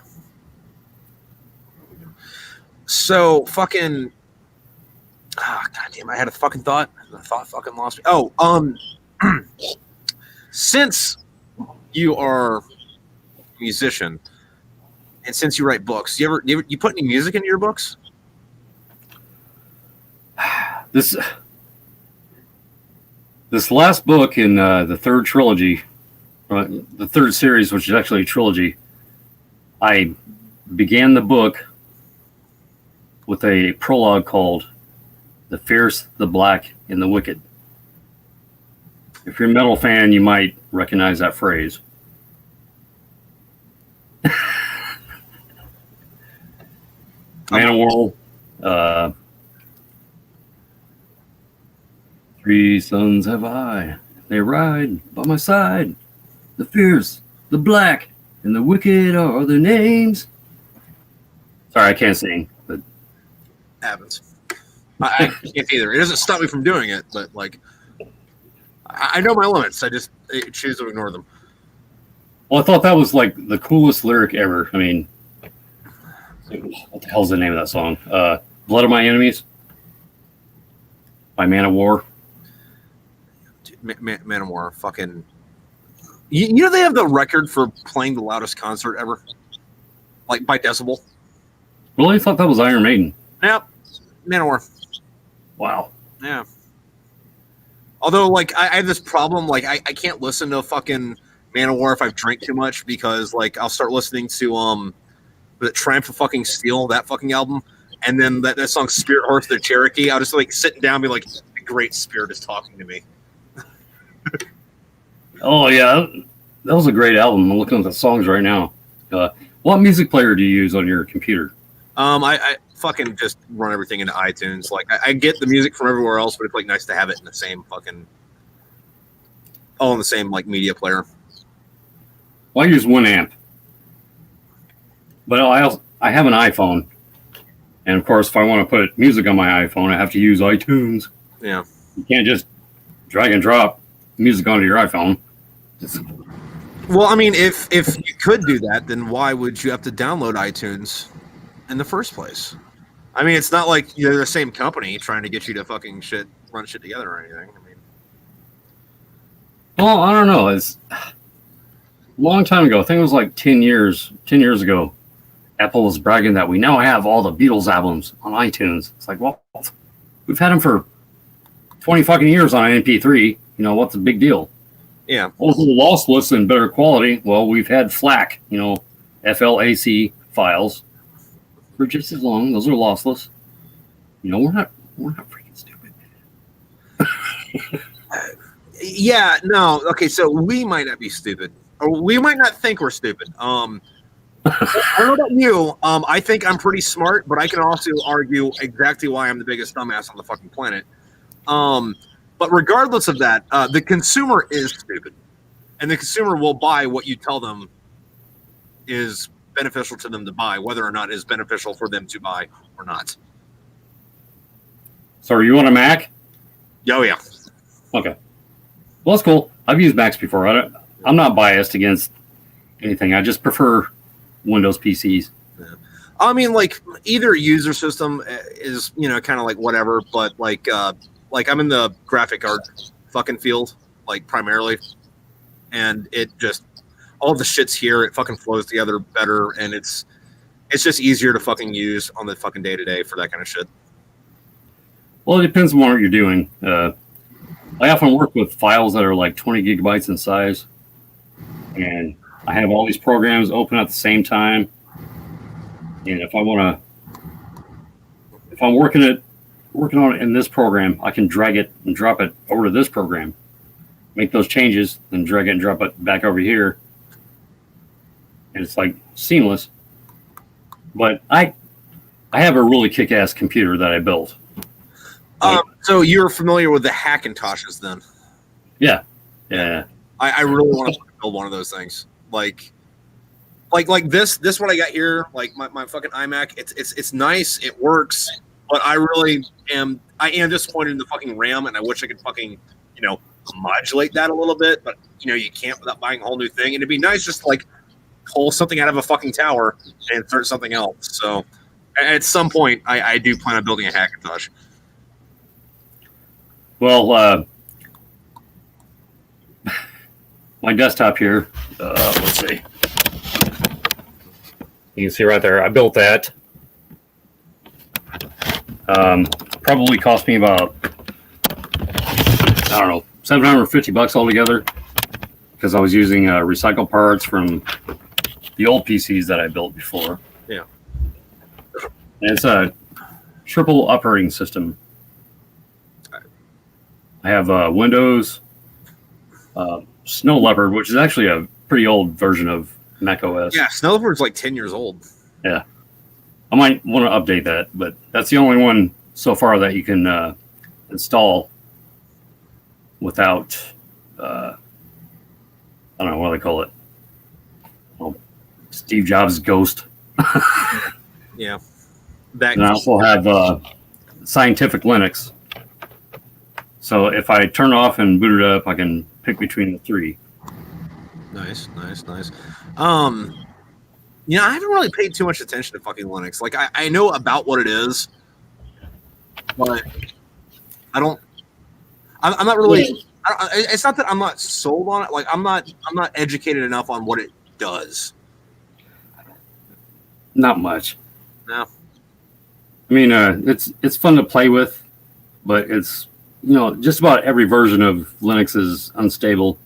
Speaker 1: So fucking. Ah, goddamn! I had a fucking thought. The thought fucking lost me. Oh, since you are a musician and since you write books, you put any music into your books?
Speaker 2: This last book in the third trilogy, the third series, which is actually a trilogy, I began the book with a prologue called "The Fierce, the Black, and the Wicked." If you're a metal fan, you might recognize that phrase. Manowar, three sons have I, they ride by my side. The fierce, the black, and the wicked are their names. Sorry, I can't sing, but
Speaker 1: Happens. I can't either. It doesn't stop me from doing it, but like, I know my limits. I just choose to ignore them.
Speaker 2: well, I thought that was like the coolest lyric ever. I mean, what the hell's the name of that song? Blood of My Enemies by Manowar.
Speaker 1: Manowar, fucking. You know they have the record for playing the loudest concert ever, like by decibel.
Speaker 2: Really, I thought that was Iron Maiden.
Speaker 1: Yep, Manowar.
Speaker 2: Wow.
Speaker 1: Yeah. Although, like, I have this problem. Like, I can't listen to fucking Manowar if I've drank too much because, like, I'll start listening to the Triumph of fucking Steel, that fucking album, and then that song Spirit Horse the Cherokee. I'll just like sitting down and be like, the Great Spirit is talking to me.
Speaker 2: Oh yeah, that was a great album. I'm looking at the songs right now. What music player do you use on your computer?
Speaker 1: I fucking just run everything into iTunes. Like, I get the music from everywhere else, but it's like nice to have it in the same fucking, all in the same like media player.
Speaker 2: Well, I use Winamp, but I have an iPhone, and of course, if I want to put music on my iPhone, I have to use iTunes.
Speaker 1: Yeah,
Speaker 2: you can't just drag and drop music onto your iPhone.
Speaker 1: Well, I mean, if you could do that, then why would you have to download iTunes in the first place? I mean, it's not like they're the same company trying to get you to fucking run shit together or anything. I mean,
Speaker 2: well, I don't know. It's a long time ago. I think it was like 10 years ago. Apple was bragging that we now have all the Beatles albums on iTunes. It's like, well, we've had them for 20 fucking years on MP3. You know, what's the big deal?
Speaker 1: Yeah.
Speaker 2: Well, for the lossless and better quality, well, we've had FLAC, FLAC files for just as long. Those are lossless. We're not freaking stupid.
Speaker 1: Yeah, no. Okay, so we might not be stupid. Or we might not think we're stupid. I don't know about you. I think I'm pretty smart, but I can also argue exactly why I'm the biggest dumbass on the fucking planet. But regardless of that, the consumer is stupid. And the consumer will buy what you tell them is beneficial to them to buy, whether or not it is beneficial for them to buy or not.
Speaker 2: So are you on a Mac?
Speaker 1: Oh, yeah.
Speaker 2: Okay. Well, that's cool. I've used Macs before. I'm not biased against anything. I just prefer Windows PCs.
Speaker 1: Yeah. I mean, like, either user system is, kind of like whatever, but like I'm in the graphic art fucking field, like primarily, and it just all the shit's here. It fucking flows together better, and it's just easier to fucking use on the fucking day to day for that kind of shit.
Speaker 2: Well, it depends on what you're doing. I often work with files that are like 20 gigabytes in size, and I have all these programs open at the same time. And if I'm working on it in this program, I can drag it and drop it over to this program, make those changes, and drag it and drop it back over here. and it's like seamless. But I have a really kick-ass computer that I built.
Speaker 1: So you're familiar with the Hackintoshes then?
Speaker 2: Yeah.
Speaker 1: I really want to build one of those things. Like this one I got here, like my fucking iMac. It's nice, it works, but I am disappointed in the fucking RAM, and I wish I could fucking modulate that a little bit, but you can't without buying a whole new thing. And it'd be nice just to like pull something out of a fucking tower and insert something else. So at some point, I do plan on building a Hackintosh.
Speaker 2: Well, my desktop here, let's see. You can see right there, I built that. Probably cost me about, I don't know, $750 altogether, because I was using recycled parts from the old PCs that I built before.
Speaker 1: Yeah.
Speaker 2: And it's a triple operating system. I have Windows, Snow Leopard, which is actually a pretty old version of Mac OS.
Speaker 1: Yeah, Snow Leopard's like 10 years old.
Speaker 2: Yeah. I might want to update that, but that's the only one so far that you can install without, I don't know, what do they call it? Well, Steve Jobs' ghost.
Speaker 1: Yeah.
Speaker 2: And I also have Scientific Linux. So if I turn off and boot it up, I can pick between the three.
Speaker 1: Nice. I haven't really paid too much attention to fucking Linux. Like I know about what it is, but I'm not really. It's not that I'm not sold on it. Like I'm not educated enough on what it does.
Speaker 2: Not much.
Speaker 1: No.
Speaker 2: I mean, it's fun to play with, but it's just about every version of Linux is unstable,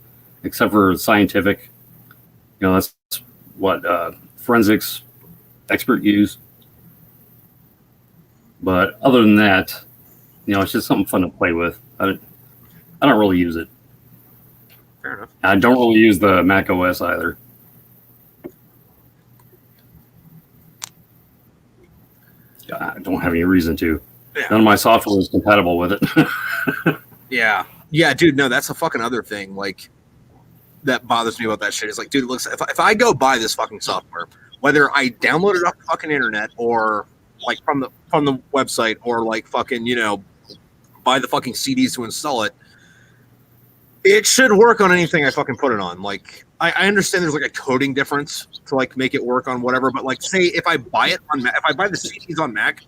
Speaker 2: except for Scientific. That's what forensics expert use. But other than that, it's just something fun to play with. I don't really use it.
Speaker 1: Fair enough.
Speaker 2: I don't really use the Mac OS either. I don't have any reason to. Yeah. None of my software is compatible with it.
Speaker 1: Yeah, dude. No, that's a fucking other thing. Like that bothers me about that shit. Is like, dude, looks if I go buy this fucking software, whether I download it off the fucking internet or like from the website or like fucking buy the fucking CDs to install it, it should work on anything I fucking put it on. Like I understand there's like a coding difference to like make it work on whatever, but like say if I buy it on Mac, if I buy the CDs on Mac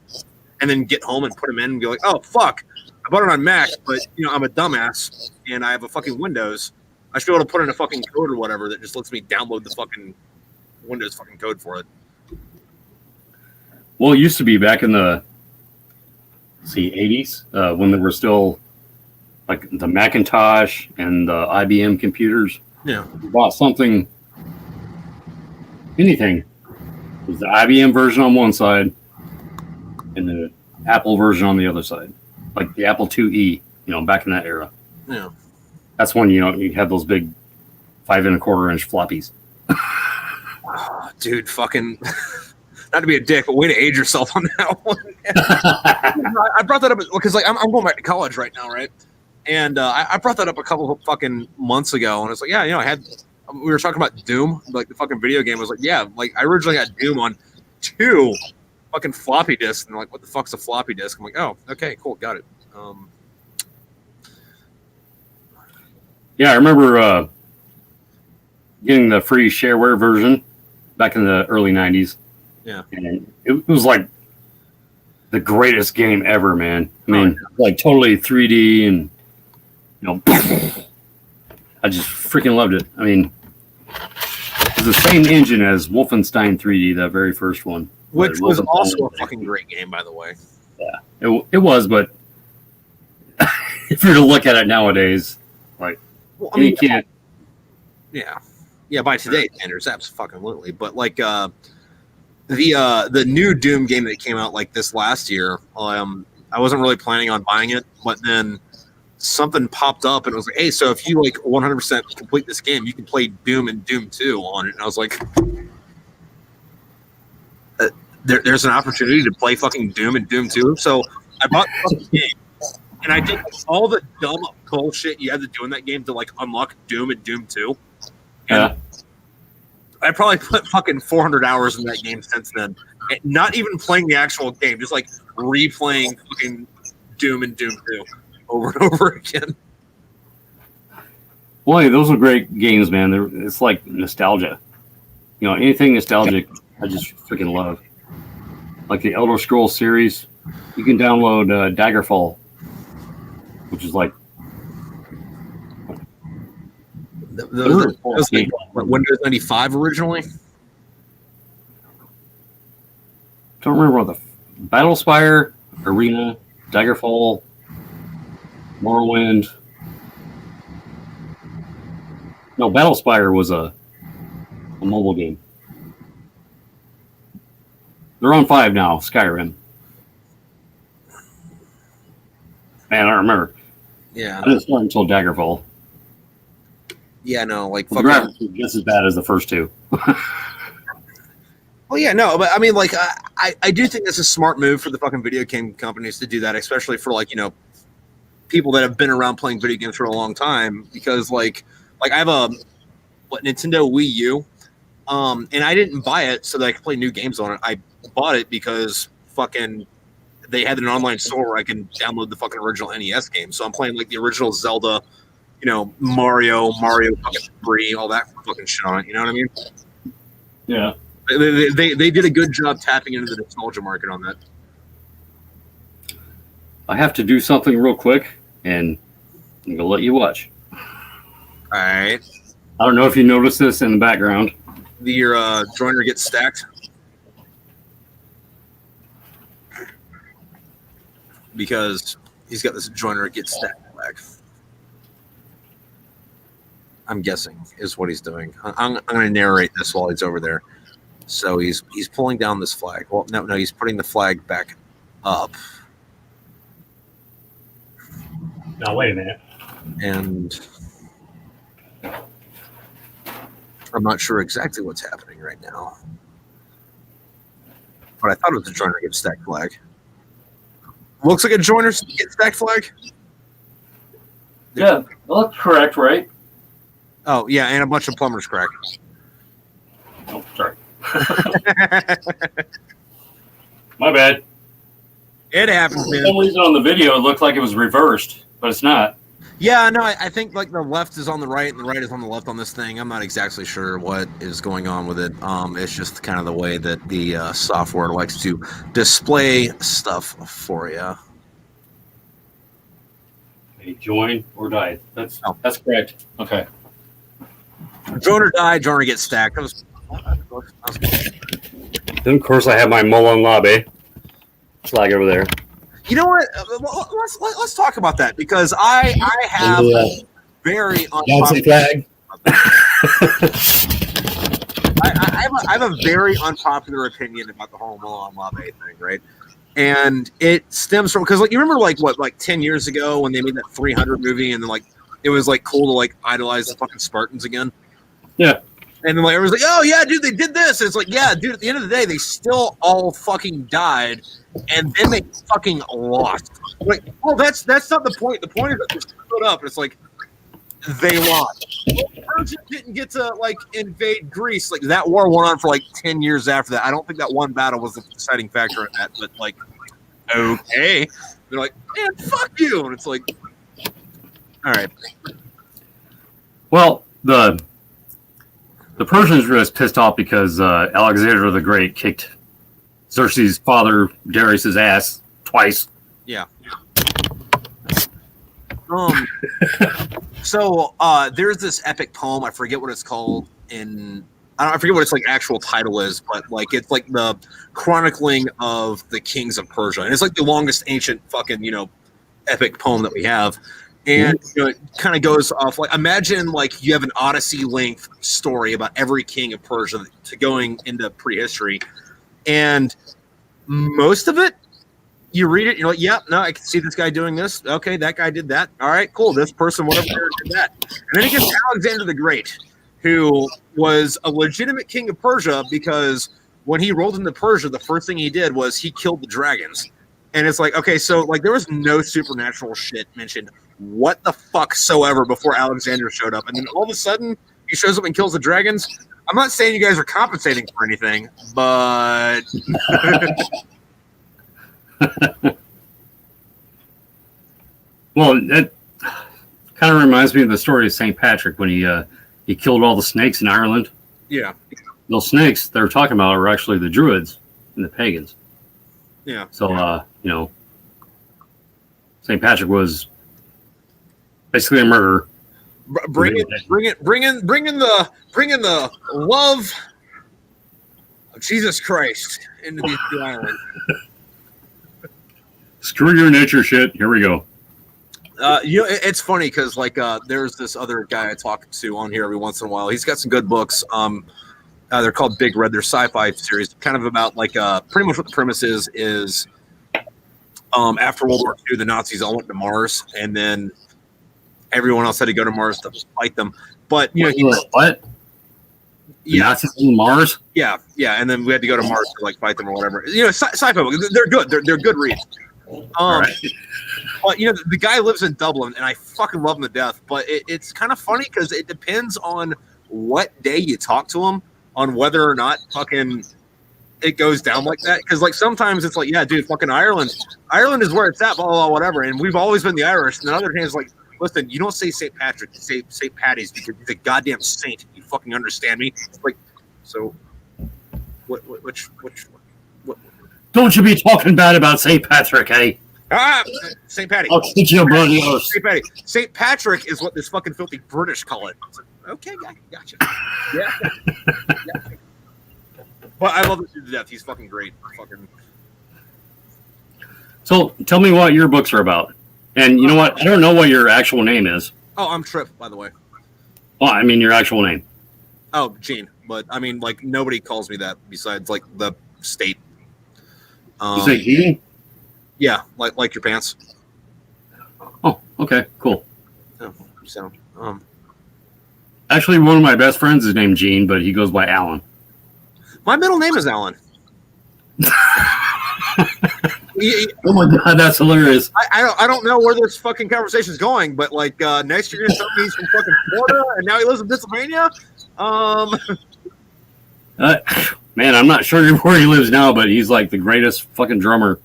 Speaker 1: and then get home and put them in and be like, oh fuck, I bought it on Mac, but I'm a dumbass and I have a fucking Windows. I should be able to put in a fucking code or whatever that just lets me download the fucking Windows fucking code for it.
Speaker 2: Well, it used to be back in the 80s when there were still like the Macintosh and the IBM computers.
Speaker 1: Yeah.
Speaker 2: You bought something, anything. It was the IBM version on one side and the Apple version on the other side. Like the Apple IIe, back in that era.
Speaker 1: Yeah.
Speaker 2: That's when, you had those big 5 1/4-inch floppies.
Speaker 1: Dude, fucking, not to be a dick, but way to age yourself on that one. I brought that up because like I'm going back to college right now, right? And I brought that up a couple of fucking months ago, and it's like, yeah, we were talking about Doom, like the fucking video game. I was like, yeah, like I originally got Doom on 2 fucking floppy disks, and like, what the fuck's a floppy disk? I'm like, oh, okay, cool, got it.
Speaker 2: Yeah, I remember getting the free shareware version back in the early 90s.
Speaker 1: Yeah.
Speaker 2: And it was like the greatest game ever, man. I mean, like totally 3D and, I just freaking loved it. I mean, it's the same engine as Wolfenstein 3D, that very first one.
Speaker 1: Which was also a fucking great game, by the way.
Speaker 2: Yeah, it was, but if you're to look at it nowadays, like,
Speaker 1: well, I mean,
Speaker 2: you can't.
Speaker 1: Yeah, by today's standards, absolutely. But like the new Doom game that came out like this last year, I wasn't really planning on buying it, but then something popped up and it was like, hey, so if you like 100% complete this game, you can play Doom and Doom 2 on it. And I was like, there's an opportunity to play fucking Doom and Doom 2. So I bought the fucking game, and I did all the dumb bullshit you had to do in that game to like unlock Doom and Doom 2. And I probably put fucking 400 hours in that game since then. And not even playing the actual game, just like replaying fucking Doom and Doom 2 over and over again.
Speaker 2: Well, hey, those are great games, man. It's like nostalgia. You know, anything nostalgic, I just freaking love. Like the Elder Scrolls series, you can download Daggerfall, which is like
Speaker 1: that was like Windows 95 originally.
Speaker 2: Don't remember what the Battlespire, Arena, Daggerfall, Morrowind. No, Battlespire was a mobile game. They're on 5 now, Skyrim. Man, I don't remember.
Speaker 1: Yeah.
Speaker 2: I didn't start until Daggerfall.
Speaker 1: Yeah, no, like
Speaker 2: the graphics are just as bad as the first 2.
Speaker 1: Well, yeah, no, but I mean, like, I do think it's a smart move for the fucking video game companies to do that, especially for like, you know, people that have been around playing video games for a long time. Because like I have a Nintendo Wii U, and I didn't buy it so that I could play new games on it. I bought it because fucking they had an online store where I can download the fucking original NES game. So I'm playing like the original Zelda, you know, Mario fucking 3, all that fucking shit on it. You know what I mean?
Speaker 2: Yeah.
Speaker 1: They did a good job tapping into the nostalgia market on that.
Speaker 2: I have to do something real quick, and I'm gonna let you watch.
Speaker 1: All right.
Speaker 2: I don't know if you noticed this in the background.
Speaker 1: Your joiner gets stacked. Because he's got this joiner get stacked flag. I'm guessing is what he's doing. I'm going to narrate this while he's over there. So he's pulling down this flag. Well, no, he's putting the flag back up.
Speaker 2: Now wait a minute.
Speaker 1: And I'm not sure exactly what's happening right now. But I thought it was a joiner get stacked flag. Looks like a joiner get stacked flag.
Speaker 2: Yeah, that's correct, right?
Speaker 1: Oh, yeah, and a bunch of plumbers crack.
Speaker 2: Oh, sorry. My bad.
Speaker 1: It happens, man.
Speaker 2: For some reason on the video, it looked like it was reversed, but it's not.
Speaker 1: Yeah, no, I think like the left is on the right and the right is on the left on this thing. I'm not exactly sure what is going on with it. It's just kind of the way that the software likes to display stuff for you.
Speaker 2: Okay, join or die. That's correct. Okay.
Speaker 1: Joiner die, joiner gets stacked. That was
Speaker 2: Then, of course, I have my Mullen Lobby flag over there.
Speaker 1: You know what? Let's talk about that because I have a very unpopular
Speaker 2: flag.
Speaker 1: I have a very unpopular opinion about the whole Mullen Lobby thing, right? And it stems from because like you remember like 10 years ago when they made that 300 movie and then like it was like cool to like idolize the fucking Spartans again.
Speaker 2: Yeah.
Speaker 1: And then like everyone's like, oh yeah, dude, they did this. And it's like, yeah, dude, at the end of the day, they still all fucking died, and then they fucking lost. Like, oh, that's not the point. The point is that they stood up. And it's like they lost. Persia didn't get to like invade Greece. Like that war went on for like 10 years after that. I don't think that one battle was the deciding factor in that. But like, okay, they're like, man, fuck you, and it's like, all right.
Speaker 2: Well, the Persians were just pissed off because Alexander the Great kicked Xerxes' father Darius' ass twice.
Speaker 1: Yeah. So there's this epic poem. I forget what it's called. I forget what its like actual title is, but like it's like the chronicling of the kings of Persia, and it's like the longest ancient fucking epic poem that we have. And it kind of goes off like imagine like you have an Odyssey length story about every king of Persia to going into prehistory, and most of it you read it, you're like, yep, no, I can see this guy doing this. Okay, that guy did that. All right, cool. This person, whatever, did that. And then it gets Alexander the Great, who was a legitimate king of Persia because when he rolled into Persia, the first thing he did was he killed the dragons. And it's like, okay, so like there was no supernatural shit mentioned what the fuck soever before Alexander showed up. And then all of a sudden he shows up and kills the dragons. I'm not saying you guys are compensating for anything, but
Speaker 2: well, that kind of reminds me of the story of St. Patrick when he killed all the snakes in Ireland.
Speaker 1: Yeah.
Speaker 2: Those snakes they're talking about are actually the Druids and the pagans.
Speaker 1: Yeah.
Speaker 2: So, you know, St. Patrick was basically a murderer.
Speaker 1: Bring in the love of Jesus Christ into these two islands.
Speaker 2: Screw your nature shit. Here we go.
Speaker 1: You know, it's funny because like there's this other guy I talk to on here every once in a while. He's got some good books. They're called Big Red. They're sci-fi series, kind of about like pretty much what the premise is after World War II, the Nazis all went to Mars, and then everyone else had to go to Mars to fight them. But you know,
Speaker 2: what? The Nazis on Mars?
Speaker 1: Yeah, and then we had to go to Mars to like fight them or whatever. You know, sci-fi books. They're good. They're good reads. Right. But you know, the guy lives in Dublin, and I fucking love him to death. But it's kind of funny because it depends on what day you talk to him on whether or not fucking it goes down like that. Because like sometimes it's like, yeah, dude, fucking Ireland is where it's at, blah, blah, blah, whatever. And we've always been the Irish. And the other hand is like, listen, you don't say St. Patrick, you say St. Patty's because he's a goddamn saint. You fucking understand me? It's like, so which
Speaker 2: Don't you be talking bad about St. Patrick, eh?
Speaker 1: St. Patty.
Speaker 2: I'll teach you about yours.
Speaker 1: St. Patty. St. Patrick is what this fucking filthy British call it. Like, okay, gotcha. Yeah. But I love this dude to death. He's fucking great. Fucking.
Speaker 2: So tell me what your books are about. And you know what? I don't know what your actual name is.
Speaker 1: Oh, I'm Tripp, by the way.
Speaker 2: Oh, I mean your actual name.
Speaker 1: Oh, Gene. But I mean, like nobody calls me that besides like the state.
Speaker 2: You say Gene?
Speaker 1: Yeah, like your pants.
Speaker 2: Oh, okay, cool.
Speaker 1: Oh, so,
Speaker 2: actually, one of my best friends is named Gene, but he goes by Alan.
Speaker 1: My middle name is Alan.
Speaker 2: Oh my god, that's hilarious!
Speaker 1: I don't know where this fucking conversation is going, but like next you're gonna tell me he's from fucking Florida and now he lives in Pennsylvania.
Speaker 2: Man, I'm not sure where he lives now, but he's like the greatest fucking drummer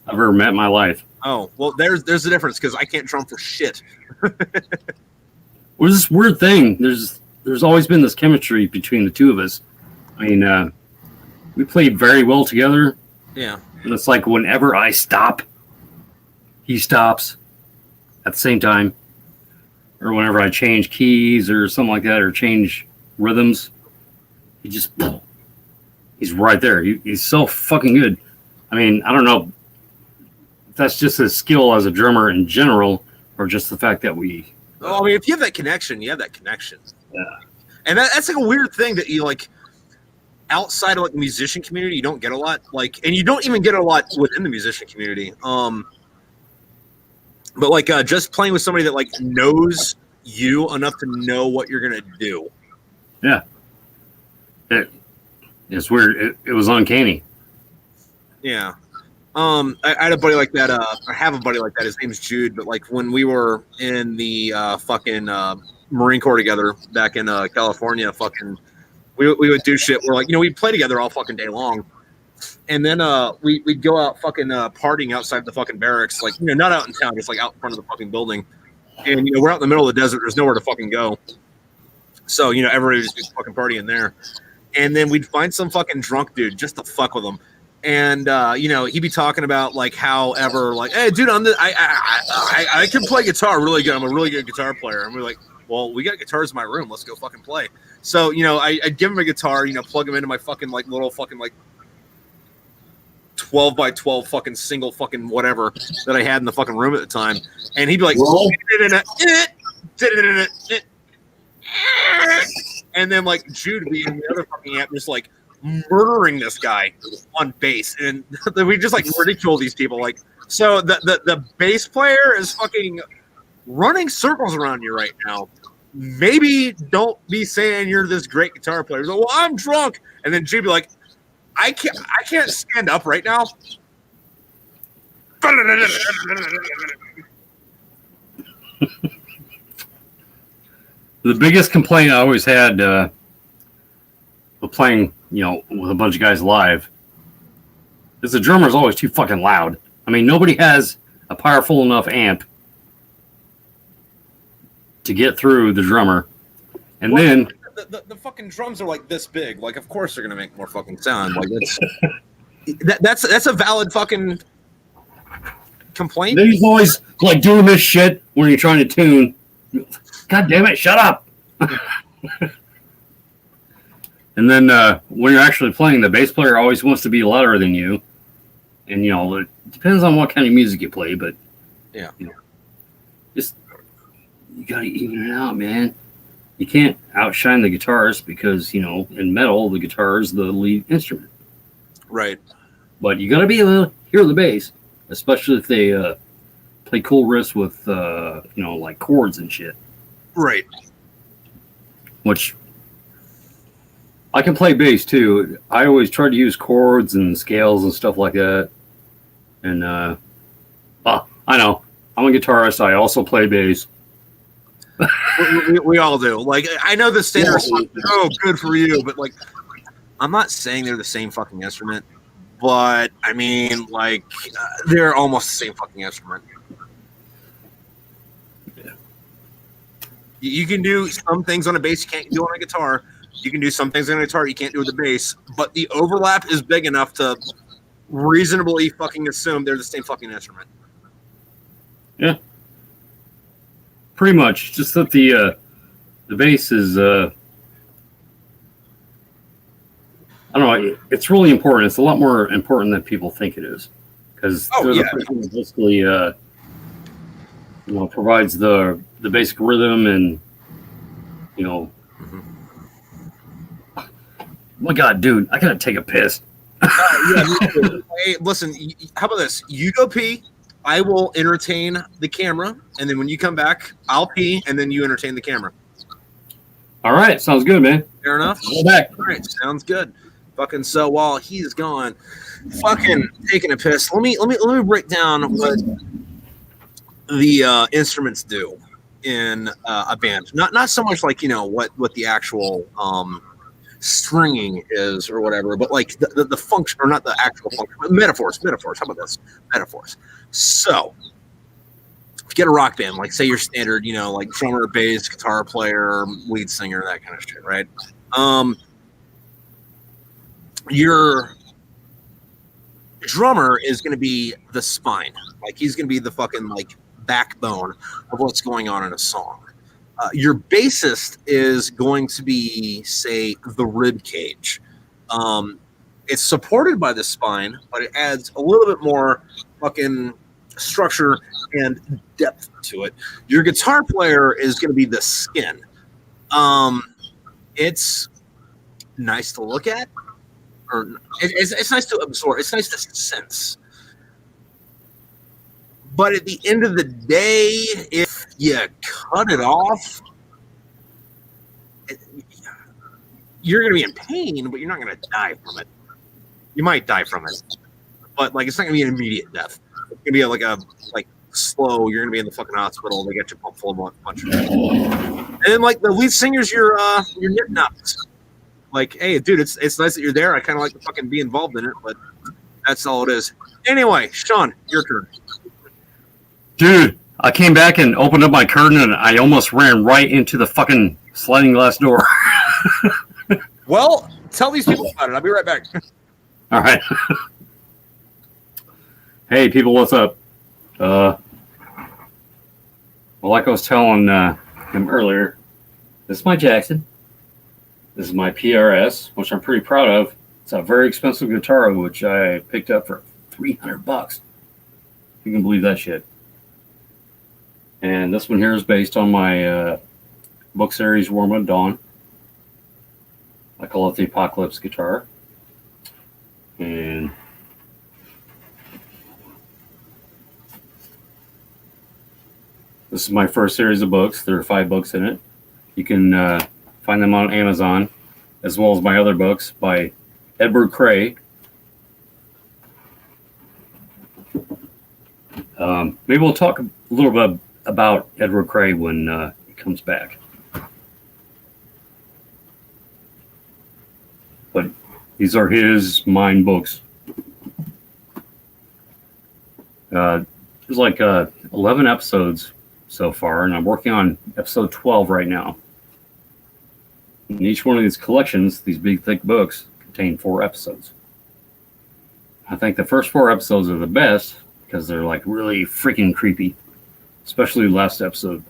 Speaker 2: I've ever met in my life.
Speaker 1: Oh well, there's the difference because I can't drum for shit.
Speaker 2: Well, this weird thing. There's always been this chemistry between the two of us. I mean, we played very well together.
Speaker 1: Yeah.
Speaker 2: And it's like whenever I stop, he stops at the same time. Or whenever I change keys or something like that, or change rhythms, he's right there. He's so fucking good. I mean, I don't know if that's just his skill as a drummer in general, or just the fact that we...
Speaker 1: Oh, I mean, if you have that connection, you have that connection.
Speaker 2: Yeah.
Speaker 1: And that's like a weird thing that you like... outside of like the musician community, you don't get a lot, like, and you don't even get a lot within the musician community. But like just playing with somebody that like knows you enough to know what you're gonna do.
Speaker 2: Yeah, it's weird. It was uncanny.
Speaker 1: Yeah. I had a buddy like that. I have a buddy like that. His name's Jude. But like when we were in the fucking Marine Corps together back in California, fucking. We would do shit. We're like, you know, we'd play together all fucking day long. And then we'd go out fucking partying outside the fucking barracks. Like, you know, not out in town, just like out in front of the fucking building. And, you know, we're out in the middle of the desert. There's nowhere to fucking go. So, you know, everybody was just fucking partying there. And then we'd find some fucking drunk dude just to fuck with him. And, you know, he'd be talking about like however, like, hey, dude, I can play guitar really good. I'm a really good guitar player. And we're like, well, we got guitars in my room. Let's go fucking play. So, you know, I'd give him a guitar, you know, plug him into my fucking like little fucking like 12 by 12 fucking single fucking whatever that I had in the fucking room at the time. And he'd be like, and then like Jude would be in the other fucking amp just like murdering this guy on bass. And we just like ridicule these people. Like, so the bass player is fucking running circles around you right now. Maybe don't be saying you're this great guitar player. So, well, I'm drunk. And then Jude be like, I can't stand up right now.
Speaker 2: The biggest complaint I always had with playing, with a bunch of guys live is the drummer's always too fucking loud. I mean, nobody has a powerful enough amp to get through the drummer. And then
Speaker 1: the fucking drums are like this big. Like, of course they're gonna make more fucking sound. Like that's a valid fucking complaint.
Speaker 2: He's always like doing this shit when you're trying to tune. God damn it, shut up. And then when you're actually playing, the bass player always wants to be louder than you. And, it depends on what kind of music you play, but,
Speaker 1: yeah,
Speaker 2: just, you got to even it out, man. You can't outshine the guitarist because, in metal, the guitar is the lead instrument.
Speaker 1: Right.
Speaker 2: But you got to be able to hear the bass, especially if they play cool riffs with, like chords and shit.
Speaker 1: Right.
Speaker 2: Which I can play bass too. I always try to use chords and scales and stuff like that. And I know I'm a guitarist. I also play bass.
Speaker 1: we all do. Like, I know the standard is good for you, but like, I'm not saying they're the same fucking instrument, but I mean, like, they're almost the same fucking instrument. You can do some things on a bass you can't do on a guitar. You can do some things on a guitar you can't do with the bass. But the overlap is big enough to reasonably fucking assume they're the same fucking instrument.
Speaker 2: Yeah. Pretty much. Just that the bass is... I don't know. It's really important. It's a lot more important than people think it is. Because the person that basically provides the basic rhythm and, my God, dude, I gotta take a piss.
Speaker 1: Hey, listen, how about this? You go pee, I will entertain the camera, and then when you come back, I'll pee, and then you entertain the camera.
Speaker 2: All right, sounds good, man.
Speaker 1: Fair enough.
Speaker 2: Go back.
Speaker 1: All right, sounds good. Fucking so while he's gone, fucking taking a piss. Let me break down what the instruments do in a band. Not so much like what the actual stringing is or whatever, but like the function, or not the actual function, but metaphors. How about this? Metaphors. So if you get a rock band, like say your standard, like drummer, bass, guitar player, lead singer, that kind of shit, right? Your drummer is going to be the spine. Like, he's going to be the fucking like backbone of what's going on in a song. Your bassist is going to be, say, the rib cage. It's supported by the spine, but it adds a little bit more fucking structure and depth to it. Your guitar player is going to be the skin. It's nice to look at, or it's nice to absorb. It's nice to sense. But at the end of the day, if you cut it off, you're going to be in pain, but you're not going to die from it. You might die from it, but like, it's not going to be an immediate death. It's going to be like slow. You're going to be in the fucking hospital. They get you pumped full of a bunch of shit. And then like the lead singer's your nip nuts. Like, hey, dude, it's nice that you're there. I kind of like to fucking be involved in it, but that's all it is. Anyway, Shawn, your turn.
Speaker 2: Dude, I came back and opened up my curtain and I almost ran right into the fucking sliding glass door.
Speaker 1: Well, tell these people about it. I'll be right back.
Speaker 2: All right. Hey, people, what's up? Well, like I was telling him earlier, this is my Jackson. This is my PRS, which I'm pretty proud of. It's a very expensive guitar, which I picked up for $300. You can believe that shit. And this one here is based on my book series, Warm at Dawn. I call it the Apocalypse guitar. And this is my first series of books. There are 5 books in it. You can find them on Amazon, as well as my other books by Edward Cray, Maybe we'll talk a little bit about Edward Cray when he comes back. But these are his mind books. There's like 11 episodes so far, and I'm working on episode 12 right now. And each one of these collections, these big, thick books, contain 4 episodes. I think the first 4 episodes are the best because they're like really freaking creepy, especially the last episode.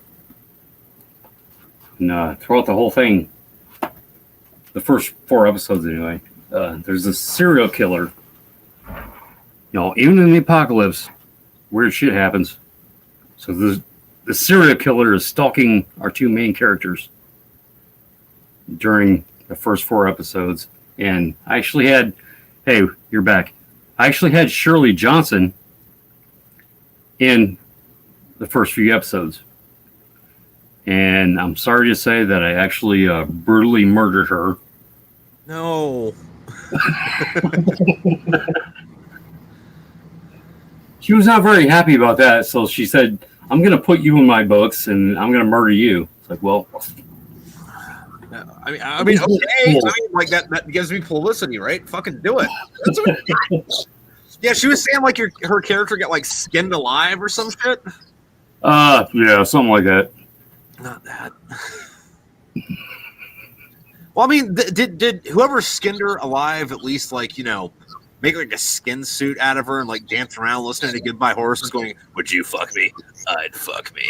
Speaker 2: And throughout the whole thing, the first 4 episodes anyway, there's a serial killer. Even in the apocalypse, weird shit happens. So the serial killer is stalking our 2 main characters during the first 4 episodes. And I actually had, hey, you're back. I actually had Shirley Johnson in the first few episodes. And I'm sorry to say that I actually brutally murdered her.
Speaker 1: No.
Speaker 2: She was not very happy about that, so she said, I'm going to put you in my books, and I'm going to murder you. It's like, well...
Speaker 1: I mean, okay. Like that gives me publicity, right? Fucking do it. That's what yeah, she was saying like her character got like skinned alive or some shit.
Speaker 2: Yeah, something like that.
Speaker 1: Not that. Well, I mean, did whoever skinned her alive at least like make like a skin suit out of her and like dance around listening to Goodbye Horses, going, "Would you fuck me? I'd fuck me."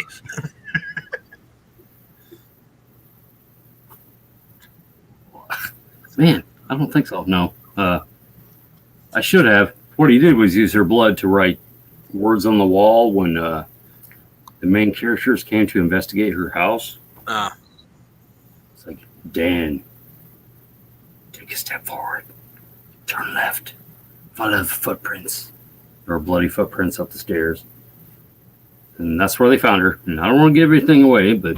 Speaker 2: Man, I don't think so. No, I should have. What he did was use her blood to write words on the wall when the main characters came to investigate her house. It's like, Dan, take a step forward, turn left, follow the footprints. There were bloody footprints up the stairs. And that's where they found her. And I don't want to give everything away, but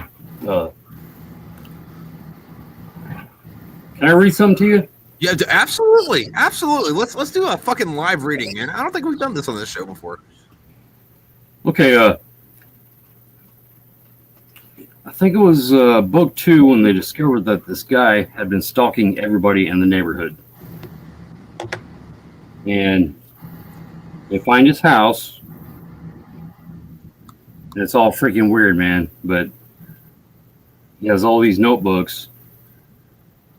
Speaker 2: can I read something to you?
Speaker 1: Yeah, absolutely. Let's do a fucking live reading, man. I don't think we've done this on this show before.
Speaker 2: Okay, I think it was book 2 when they discovered that this guy had been stalking everybody in the neighborhood. And they find his house. And it's all freaking weird, man. But he has all these notebooks.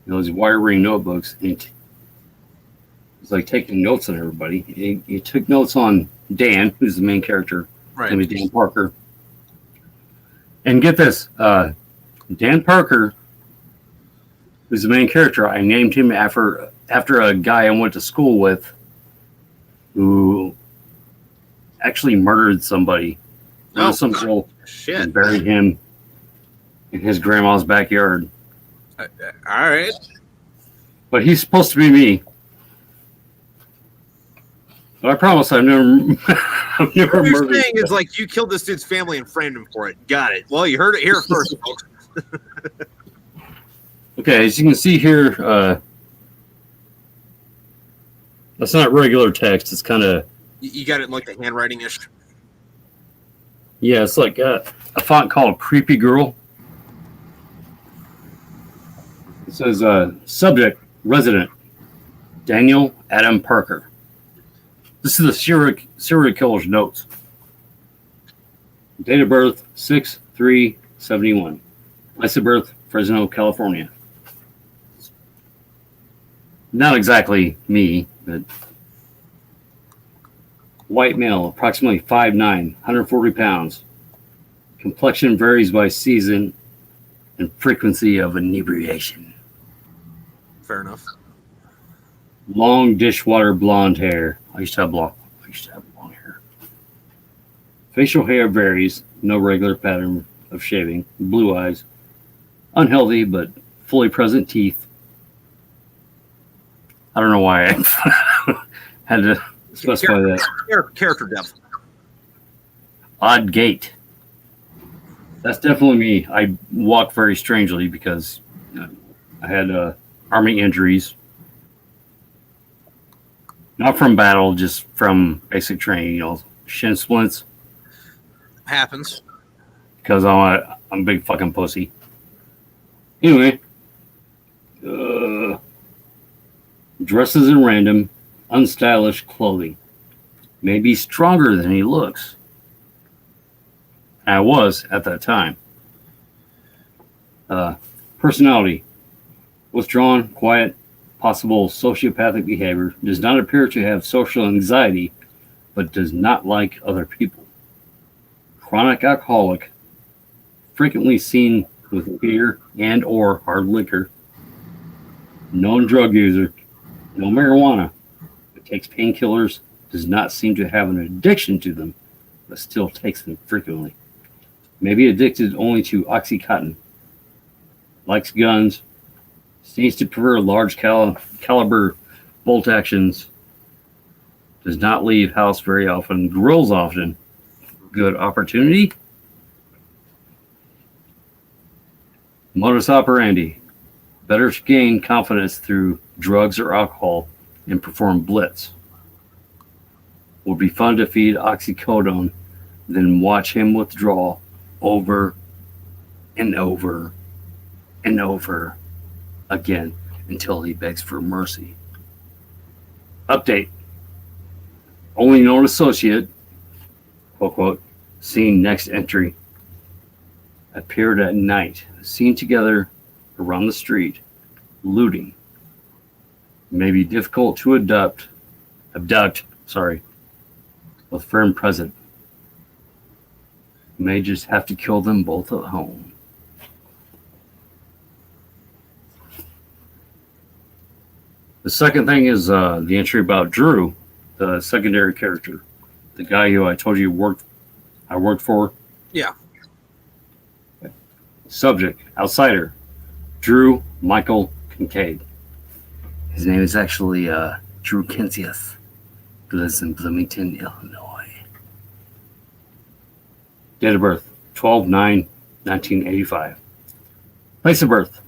Speaker 2: These wire ring notebooks. And he's like taking notes on everybody. He took notes on Dan, who's the main character.
Speaker 1: Right.
Speaker 2: His name is Dan Parker. And get this, Dan Parker, who's the main character, I named him after a guy I went to school with who actually murdered somebody. Some girl
Speaker 1: shit.
Speaker 2: And buried him in his grandma's backyard.
Speaker 1: All right.
Speaker 2: But he's supposed to be me. But I promise I've never
Speaker 1: What you're
Speaker 2: murdered.
Speaker 1: saying is like you killed this dude's family and framed him for it. Got it. Well, you heard it here first, folks.
Speaker 2: Okay, as you can see here, that's not regular text. It's kind of...
Speaker 1: You got it in like the handwriting-ish.
Speaker 2: Yeah, it's like a font called Creepy Girl. It says, subject, resident, Daniel Adam Parker. This is the serial killer's notes. Date of birth, 6/3/71. Place of birth, Fresno, California. Not exactly me, but white male, approximately 5'9", 140 pounds. Complexion varies by season and frequency of inebriation.
Speaker 1: Fair enough.
Speaker 2: Long dishwater blonde hair. I used to have long hair. Facial hair varies. No regular pattern of shaving. Blue eyes. Unhealthy but fully present teeth. I don't know why I had to specify that.
Speaker 1: Character depth.
Speaker 2: Odd gait. That's definitely me. I walk very strangely because I had army injuries. Not from battle, just from basic training. Shin splints,
Speaker 1: Happens.
Speaker 2: Because I'm a big fucking pussy. Anyway, dresses in random, unstylish clothing. Maybe stronger than he looks. I was at that time. Personality. Withdrawn, quiet, possible sociopathic behavior. Does not appear to have social anxiety, but does not like other people. Chronic alcoholic. Frequently seen with beer and or hard liquor. Known drug user. No marijuana. But takes painkillers. Does not seem to have an addiction to them, but still takes them frequently. Maybe addicted only to Oxycontin. Likes guns. Seems to prefer large caliber bolt actions. Does not leave house very often. Grills often. Good opportunity. Modus operandi. Better to gain confidence through drugs or alcohol and perform blitz. Would be fun to feed oxycodone, then watch him withdraw over and over and over again until he begs for mercy. Update. Only known associate, quote, quote, seen next entry. Appeared at night, seen together around the street, looting. May be difficult to abduct, with firm present. May just have to kill them both at home. The second thing is the entry about Drew, the secondary character, the guy who I told you I worked for.
Speaker 1: Yeah.
Speaker 2: Subject, outsider, Drew Michael Kincaid. His name is actually Drew Kinsius. He lives in Bloomington, Illinois. Date of birth, 12/9/1985. Place of birth,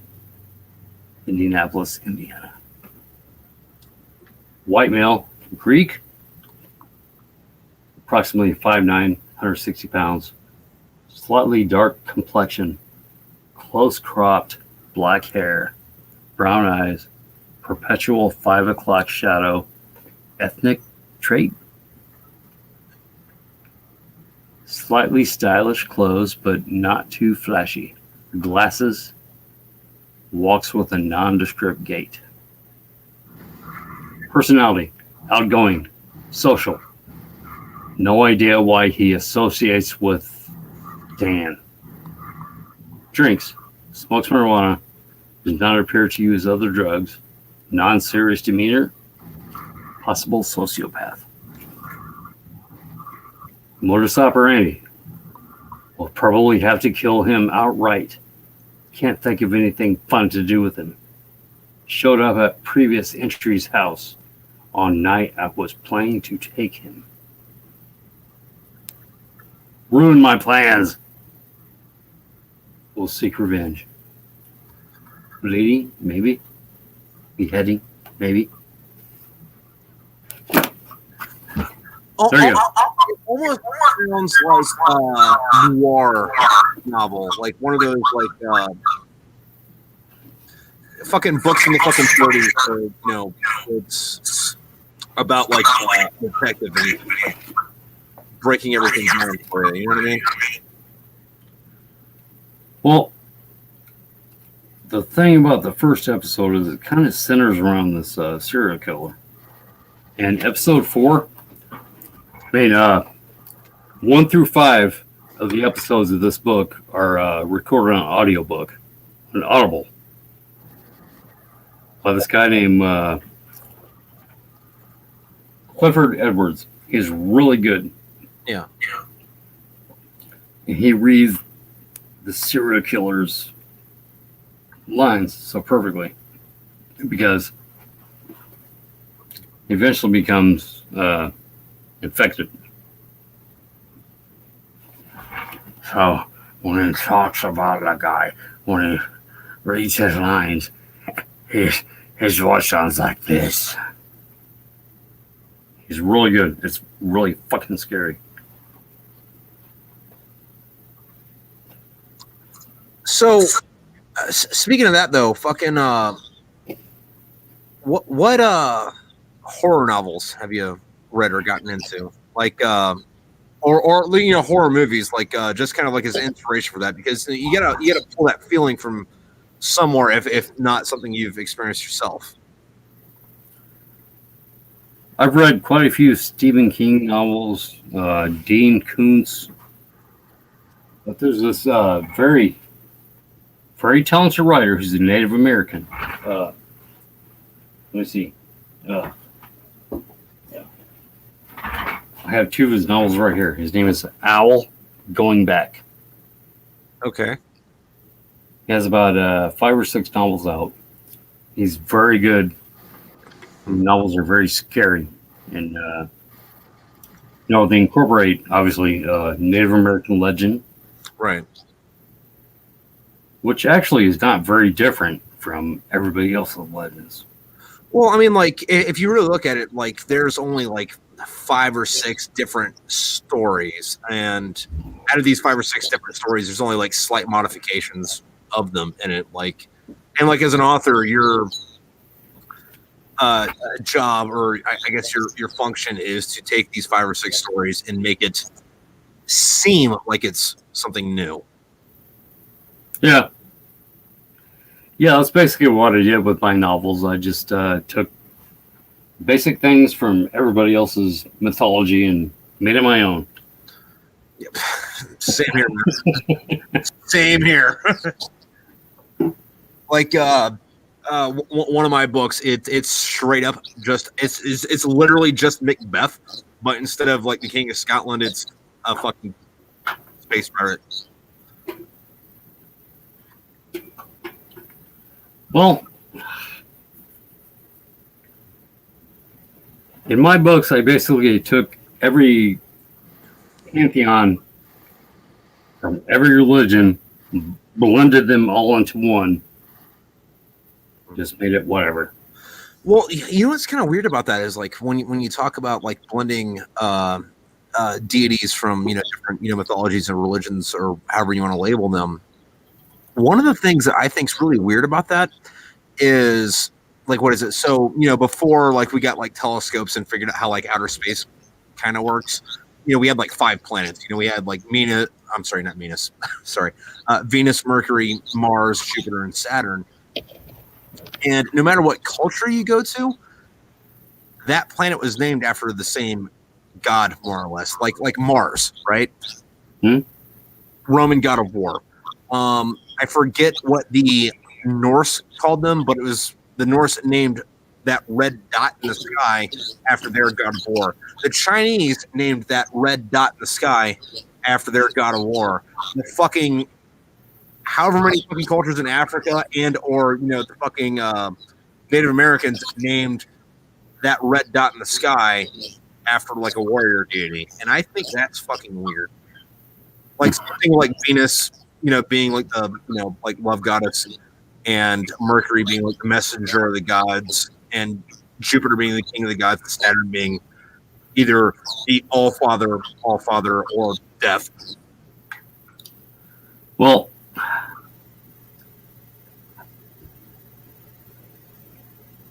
Speaker 2: Indianapolis, Indiana. White male, Greek, approximately 5'9", 160 pounds, slightly dark complexion, close cropped black hair, brown eyes, perpetual 5 o'clock shadow, ethnic trait, slightly stylish clothes but not too flashy, glasses, walks with a nondescript gait. Personality, outgoing, social. No idea why he associates with Dan. Drinks, smokes marijuana, does not appear to use other drugs, non-serious demeanor, possible sociopath. Modus operandi, will probably have to kill him outright. Can't think of anything fun to do with him. Showed up at previous entry's house on night I was planning to take him. Ruined my plans. Will seek revenge. Bleeding, maybe. Beheading, maybe. There you go.
Speaker 1: It almost sounds like a noir novel, like one of those fucking books from the fucking 30s. Or, it's about like a detective and breaking everything down for you. You know what I mean?
Speaker 2: Well, the thing about the first episode is it kind of centers around this serial killer. And episode 4, 1 through 5 of the episodes of this book are recorded on audiobook, on Audible, by this guy named Clifford Edwards. He's really good.
Speaker 1: Yeah.
Speaker 2: And he reads the serial killer's lines so perfectly because he eventually becomes infected. So when he talks about the guy, when he reads his lines, his voice sounds like this. He's really good. It's really fucking scary.
Speaker 1: So, speaking of that, though, fucking, what horror novels have you read or gotten into? Like, or horror movies, like just kind of like as inspiration for that, because you gotta pull that feeling from somewhere, if not something you've experienced yourself.
Speaker 2: I've read quite a few Stephen King novels, Dean Koontz, but there's this very, very talented writer who's a Native American. Let me see. I have two of his novels right here. His name is Owl Going Back.
Speaker 1: Okay.
Speaker 2: He has about 5 or 6 novels out. He's very good. The novels are very scary, and they incorporate obviously Native American legend,
Speaker 1: Right.
Speaker 2: which actually is not very different from everybody else's legends.
Speaker 1: Well, I mean, like if you really look at it, like there's only like 5 or 6 different stories, and out of these 5 or 6 different stories, there's only like slight modifications of them in it. Like, and like as an author, your job, or I guess your function, is to take these 5 or 6 stories and make it seem like it's something new.
Speaker 2: Yeah. Yeah, that's basically what I did with my novels. I just took basic things from everybody else's mythology and made it my own.
Speaker 1: Yep. Same here. Same here. Like one of my books, it's straight up just it's literally just Macbeth, but instead of like the King of Scotland, it's a fucking space pirate.
Speaker 2: Well, in my books, I basically took every pantheon from every religion, blended them all into one, just made it whatever.
Speaker 1: Well, you know what's kind of weird about that is like when you talk about like blending deities from different mythologies and religions, or however you want to label them. One of the things that I think is really weird about that is like, what is it? So, before like we got like telescopes and figured out how like outer space kind of works, we had like 5 planets. We had like not Venus, sorry, Venus, Mercury, Mars, Jupiter, and Saturn. And no matter what culture you go to, that planet was named after the same god, more or less, like Mars, right? Roman god of war. I forget what the Norse called them, but it was the Norse named that red dot in the sky after their god of war. The Chinese named that red dot in the sky after their god of war. The fucking however many fucking cultures in Africa and or the fucking Native Americans named that red dot in the sky after like a warrior deity, and I think that's fucking weird. Like something like Venus, being like the like love goddess, and Mercury being like the messenger of the gods, and Jupiter being the king of the gods, and Saturn being either the all father, or death.
Speaker 2: Well,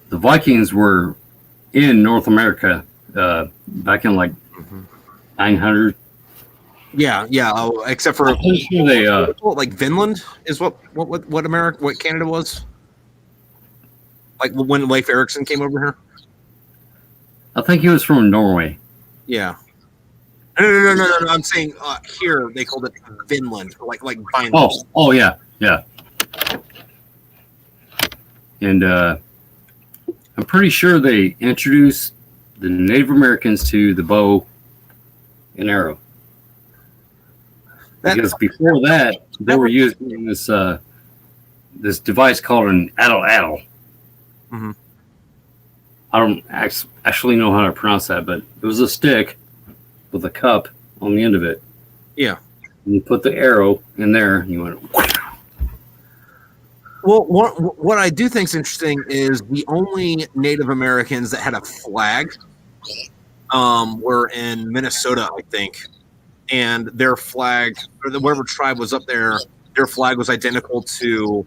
Speaker 2: the Vikings were in North America back in like 900.
Speaker 1: Yeah. Oh, except for
Speaker 2: they
Speaker 1: like Vinland is what Canada was. Like when Leif Erikson came over here.
Speaker 2: I think he was from Norway.
Speaker 1: Yeah. No. I'm saying here they called it Vinland, like Vineland.
Speaker 2: Oh yeah. And I'm pretty sure they introduced the Native Americans to the bow and arrow. Because before that, they were using this device called an addle.
Speaker 1: Mm-hmm.
Speaker 2: I don't actually know how to pronounce that, but it was a stick with a cup on the end of it.
Speaker 1: Yeah.
Speaker 2: And you put the arrow in there, and you went.
Speaker 1: Well, what I do think is interesting is the only Native Americans that had a flag were in Minnesota, I think. And their flag, or whatever tribe was up there, their flag was identical to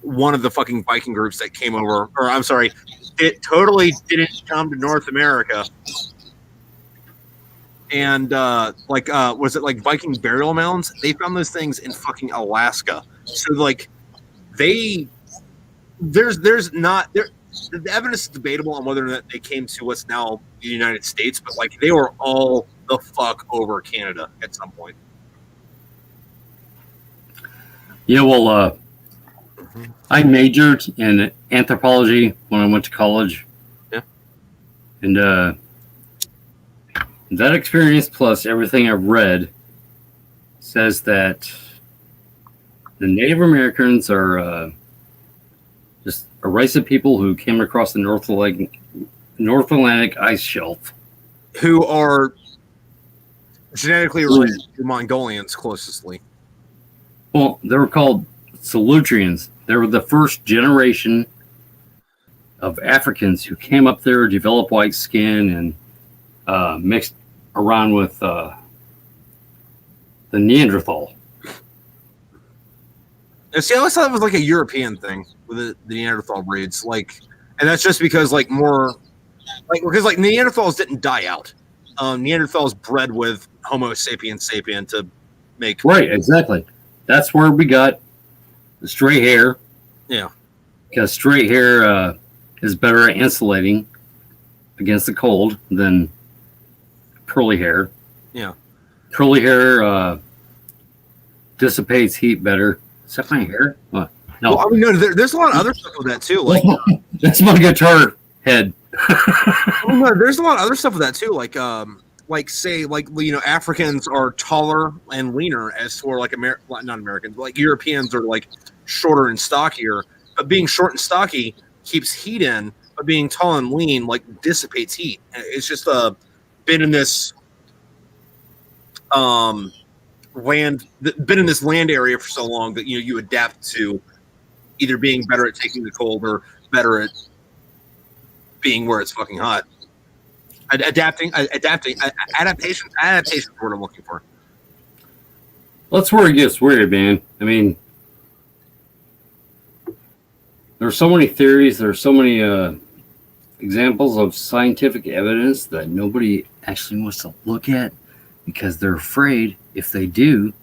Speaker 1: one of the fucking Viking groups that came over, or I'm sorry, it totally didn't come to North America. And was it like Viking burial mounds? They found those things in fucking Alaska. So like the evidence is debatable on whether or not they came to what's now the United States, but like they were all the fuck over Canada at some point.
Speaker 2: Yeah, well, I majored in anthropology when I went to college.
Speaker 1: Yeah.
Speaker 2: And that experience plus everything I've read says that the Native Americans are just a race of people who came across the North Atlantic ice shelf.
Speaker 1: Who are genetically related to Mongolians closestly.
Speaker 2: Well, they were called Solutreans. They were the first generation of Africans who came up there, developed white skin, and mixed around with the Neanderthal.
Speaker 1: See, I always thought it was like a European thing with the Neanderthal breeds, like, and that's just because like Neanderthals didn't die out. Neanderthals bred with Homo sapiens sapien to make
Speaker 2: right, exactly. That's where we got the straight hair.
Speaker 1: Yeah,
Speaker 2: because straight hair is better at insulating against the cold than curly hair.
Speaker 1: Yeah,
Speaker 2: curly hair dissipates heat better. Is that my hair? What? No,
Speaker 1: well, I mean, no. There's a lot of other stuff with that too. Like
Speaker 2: that's my guitar head.
Speaker 1: No, there's a lot of other stuff with that too. Say Africans are taller and leaner as for like not Americans, but like Europeans are like shorter and stockier. But being short and stocky keeps heat in, but being tall and lean like dissipates heat. It's just been in this land area for so long that you adapt to either being better at taking the cold or better at being where it's fucking hot. Adaptation is what I'm looking for.
Speaker 2: That's where it gets weird, man. I mean, there's so many theories, there's so many examples of scientific evidence that nobody actually wants to look at because they're afraid if they do,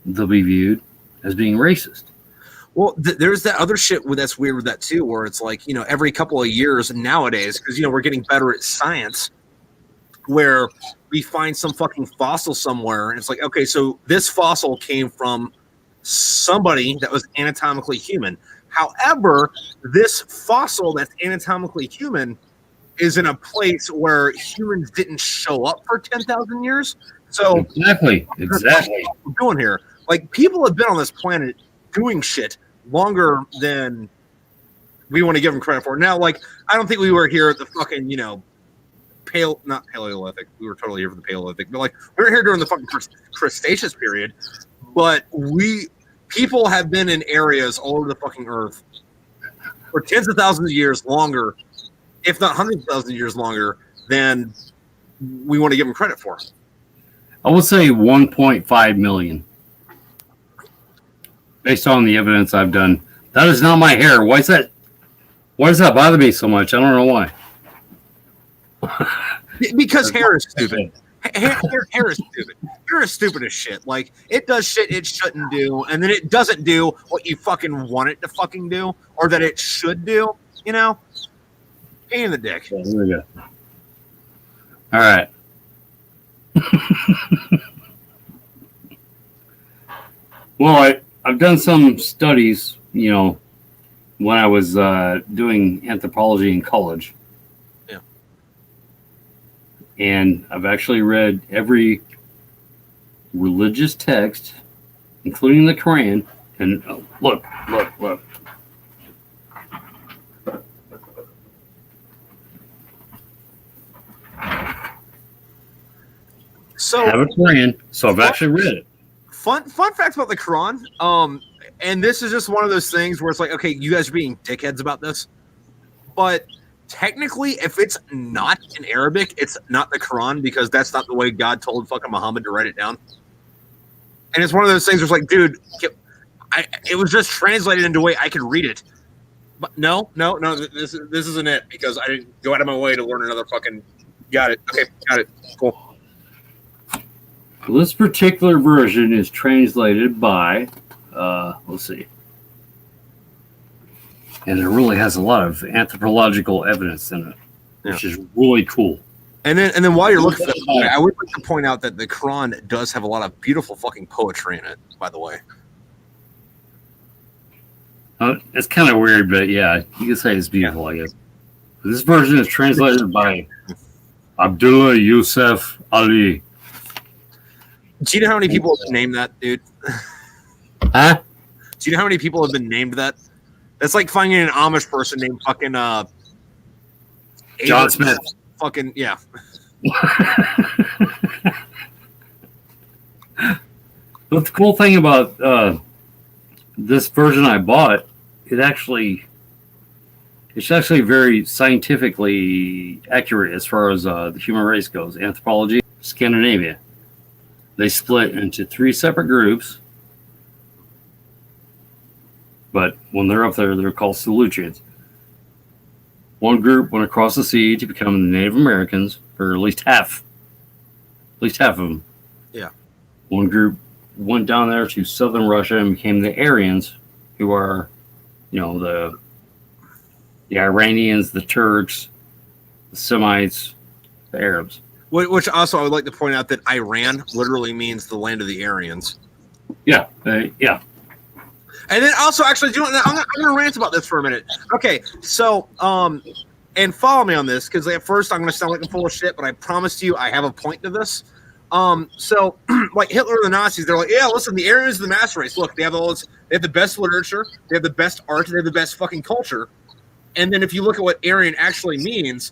Speaker 2: they'll be viewed as being racist.
Speaker 1: Well, there's that other shit that's weird with that too, where it's like, every couple of years nowadays, because, we're getting better at science, where we find some fucking fossil somewhere, and it's like, okay, so this fossil came from somebody that was anatomically human. However, this fossil that's anatomically human is in a place where humans didn't show up for 10,000 years. So
Speaker 2: exactly.
Speaker 1: What we're doing here, like, people have been on this planet doing shit longer than we want to give them credit for. Now, like, I don't think we were here at the fucking, not Paleolithic. We were totally here for the Paleolithic, but like, we were here during the fucking Cretaceous period. But people have been in areas all over the fucking earth for tens of thousands of years longer, if not hundreds of thousands of years longer, than we want to give them credit for.
Speaker 2: I would say 1.5 million. Based on the evidence I've done. That is not my hair. Why does that bother me so much? I don't know why.
Speaker 1: Because hair is stupid. Hair is stupid. Hair is stupid as shit. Like, it does shit it shouldn't do, and then it doesn't do what you fucking want it to fucking do, or that it should do, Pain in the dick.
Speaker 2: Okay, here we go. All right. Well, I've done some studies, when I was doing anthropology in college.
Speaker 1: Yeah.
Speaker 2: And I've actually read every religious text, including the Quran. And look.
Speaker 1: So
Speaker 2: I have a Quran, so I've actually read it.
Speaker 1: Fun fact about the Quran. And this is just one of those things where it's like, okay, you guys are being dickheads about this, but technically, if it's not in Arabic, it's not the Quran, because that's not the way God told fucking Muhammad to write it down. And it's one of those things where it's like, dude, it was just translated into a way I could read it. But no, this isn't it, because I didn't go out of my way to learn another fucking. Got it. Okay, got it. Cool.
Speaker 2: This particular version is translated by, let's see. And it really has a lot of anthropological evidence in it, which is really cool.
Speaker 1: And then while you're looking at that, I would like to point out that the Quran does have a lot of beautiful fucking poetry in it, by the way.
Speaker 2: It's kind of weird, but yeah, you can say it's beautiful, I guess. This version is translated by Abdullah Yusuf Ali.
Speaker 1: Do you know how many people have been named that, dude?
Speaker 2: Huh?
Speaker 1: Do you know how many people have been named that? That's like finding an Amish person named fucking
Speaker 2: John Smith.
Speaker 1: Fucking yeah.
Speaker 2: But the cool thing about this version I bought, it's actually very scientifically accurate as far as the human race goes. Anthropology, Scandinavia. They split into 3 separate groups, but when they're up there, they're called Solutians. One group went across the sea to become the Native Americans, or at least half of them.
Speaker 1: Yeah.
Speaker 2: One group went down there to southern Russia and became the Aryans, who are, the Iranians, the Turks, the Semites, the Arabs.
Speaker 1: Which also I would like to point out that Iran literally means the land of the Aryans.
Speaker 2: Yeah, yeah.
Speaker 1: And then also, actually, I'm going to rant about this for a minute. Okay, so, and follow me on this, because at first I'm going to sound like I'm full of shit, but I promise you I have a point to this. So, like Hitler and the Nazis, they're like, yeah, listen, the Aryans are the master race. Look, they have the best literature, they have the best art, they have the best fucking culture. And then if you look at what Aryan actually means,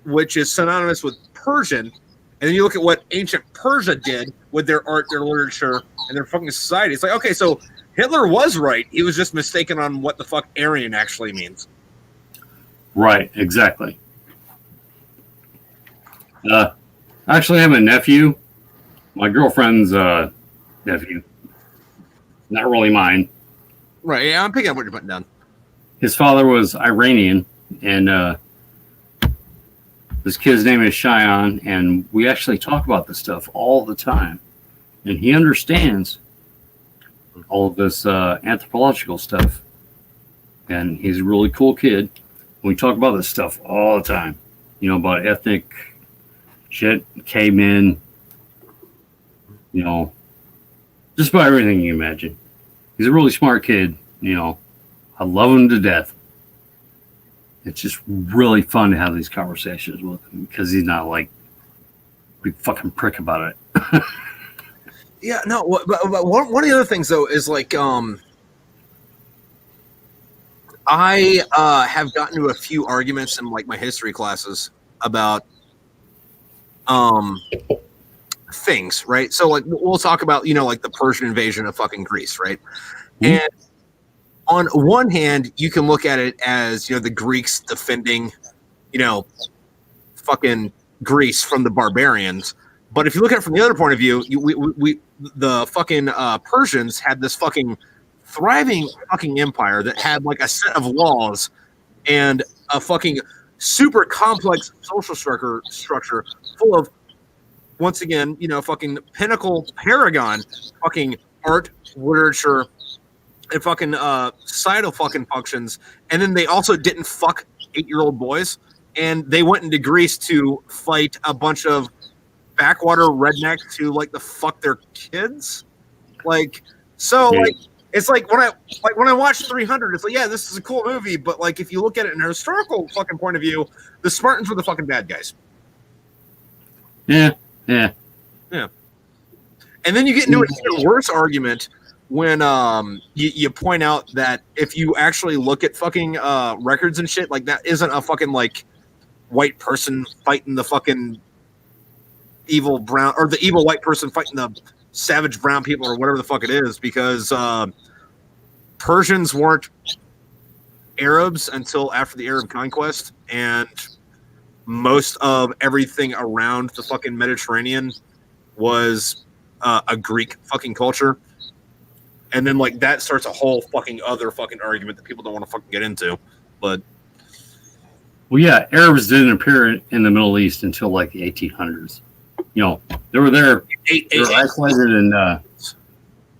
Speaker 1: which is synonymous with Persian, and then you look at what ancient Persia did with their art, their literature, and their fucking society, it's like, okay, so Hitler was right. He was just mistaken on what the fuck Aryan actually means.
Speaker 2: Right, exactly. I actually have a nephew, my girlfriend's nephew. Not really mine.
Speaker 1: Right, yeah, I'm picking up what you're putting down.
Speaker 2: His father was Iranian, and this kid's name is Shawn, and we actually talk about this stuff all the time. And he understands all of this anthropological stuff. And he's a really cool kid. We talk about this stuff all the time. About ethnic shit, cavemen, just about everything you imagine. He's a really smart kid, I love him to death. It's just really fun to have these conversations with him because he's not like a big fucking prick about it.
Speaker 1: Yeah, no, but one of the other things though is like, I have gotten into a few arguments in like my history classes about things, right? So like we'll talk about like the Persian invasion of fucking Greece, right? Mm-hmm. And on one hand, you can look at it as the Greeks defending, fucking Greece from the barbarians. But if you look at it from the other point of view, the fucking Persians had this fucking thriving fucking empire that had like a set of laws and a fucking super complex social structure full of, once again, fucking pinnacle paragon fucking art, literature, and fucking societal fucking functions. And then they also didn't fuck 8-year-old boys. And they went into Greece to fight a bunch of backwater rednecks who like to fuck their kids. Like, so like it's like when I watch 300, it's like, yeah, this is a cool movie, but like if you look at it in a historical fucking point of view, the Spartans were the fucking bad guys.
Speaker 2: Yeah.
Speaker 1: And then you get into an even worse argument when you point out that if you actually look at fucking records and shit, like that isn't a fucking like white person fighting the fucking evil brown, or the evil white person fighting the savage brown people, or whatever the fuck it is, because Persians weren't Arabs until after the Arab conquest, and most of everything around the fucking Mediterranean was a Greek fucking culture. And then like that starts a whole fucking other fucking argument that people don't want to fucking get into. But
Speaker 2: well, yeah, Arabs didn't appear in the Middle East until like the 1800s. You know, they were there. They were isolated in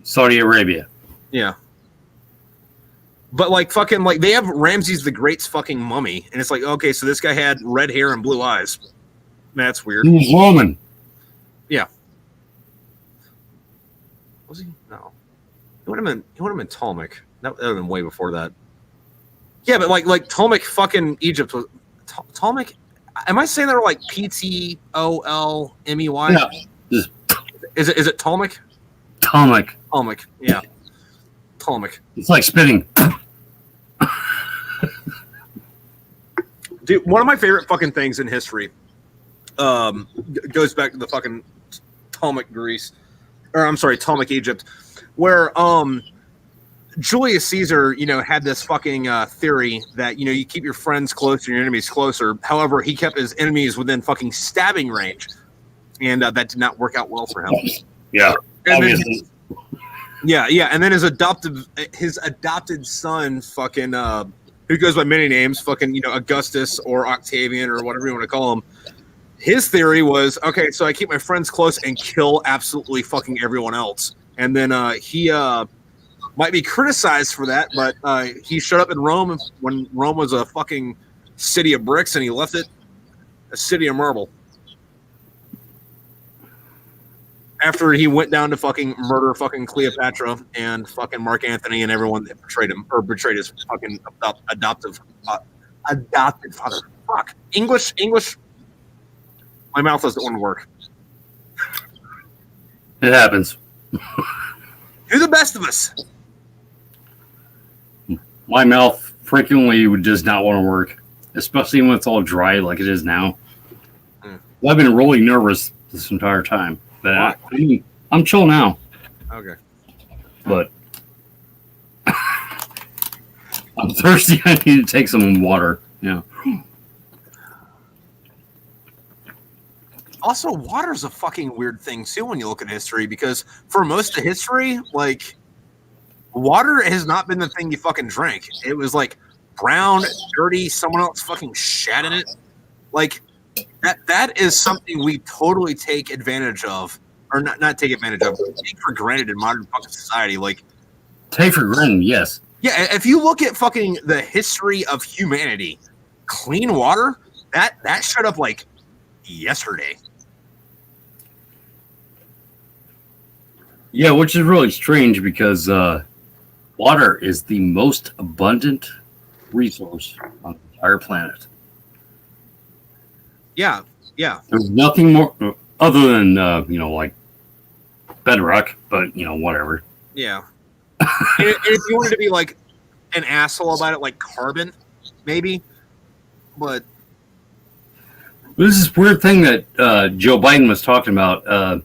Speaker 2: Saudi Arabia.
Speaker 1: Yeah. But like fucking like they have Ramses the Great's fucking mummy, and it's like, okay, so this guy had red hair and blue eyes. That's weird.
Speaker 2: He was Roman.
Speaker 1: Yeah. Was he? No. He would have been Ptolemaic. That would have been way before that. Yeah, but like Ptolemaic fucking Egypt was Ptolemaic. Am I saying they're like Ptolmey? Yeah. Is it Ptolemaic?
Speaker 2: Ptolemaic.
Speaker 1: Ptolemaic. Yeah. Ptolemaic.
Speaker 2: It's like spitting.
Speaker 1: Dude, one of my favorite fucking things in history goes back to the fucking Ptolemaic Greece, or I'm sorry, Ptolemaic Egypt, where Julius Caesar, you know, had this fucking theory that, you know, you keep your friends closer, your enemies closer. However, he kept his enemies within fucking stabbing range, and that did not work out well for him.
Speaker 2: Yeah.
Speaker 1: And then, yeah, and then his adopted son, fucking who goes by many names, fucking, you know, Augustus or Octavian or whatever you want to call him. His theory was, okay, so I keep my friends close and kill absolutely fucking everyone else. And then he might be criticized for that, but he showed up in Rome when Rome was a fucking city of bricks, and he left it a city of marble. After he went down to fucking murder fucking Cleopatra and fucking Mark Antony and everyone that betrayed him or betrayed his fucking adopted father. Fuck. English. My mouth doesn't want to work.
Speaker 2: It happens.
Speaker 1: You're the best of us.
Speaker 2: My mouth frequently does not want to work, especially when it's all dry like it is now. Well, I've been really nervous this entire time. But I'm chill now.
Speaker 1: Okay.
Speaker 2: But I'm thirsty. I need to take some water. Yeah.
Speaker 1: Also, water's a fucking weird thing too when you look at history, because for most of history, like, water has not been the thing you fucking drank. It was like brown, dirty, someone else fucking shat in it. Like, that is something we totally take advantage of, or not take advantage of, but take for granted in modern fucking society. Like,
Speaker 2: take for granted, yes.
Speaker 1: Yeah, if you look at fucking the history of humanity, clean water, that showed up like yesterday.
Speaker 2: Yeah, which is really strange because water is the most abundant resource on the entire planet.
Speaker 1: Yeah.
Speaker 2: There's nothing more other than you know, like bedrock, but you know, whatever.
Speaker 1: Yeah. and if you wanted to be like an asshole about it, like carbon, maybe. But
Speaker 2: this is weird thing that Joe Biden was talking about,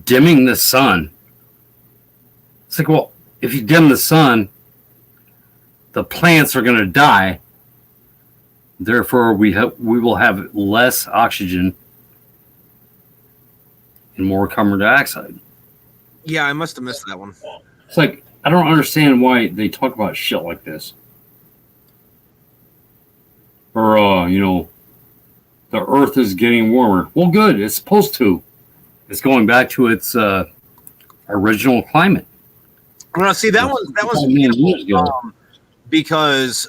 Speaker 2: dimming the sun. It's like, well, if you dim the sun, the plants are going to die. Therefore, we will have less oxygen and more carbon dioxide.
Speaker 1: Yeah, I must have missed that one.
Speaker 2: It's like, I don't understand why they talk about shit like this. Or, you know, the earth is getting warmer. Well, good. It's supposed to. It's going back to its original climate.
Speaker 1: Well, see, that was because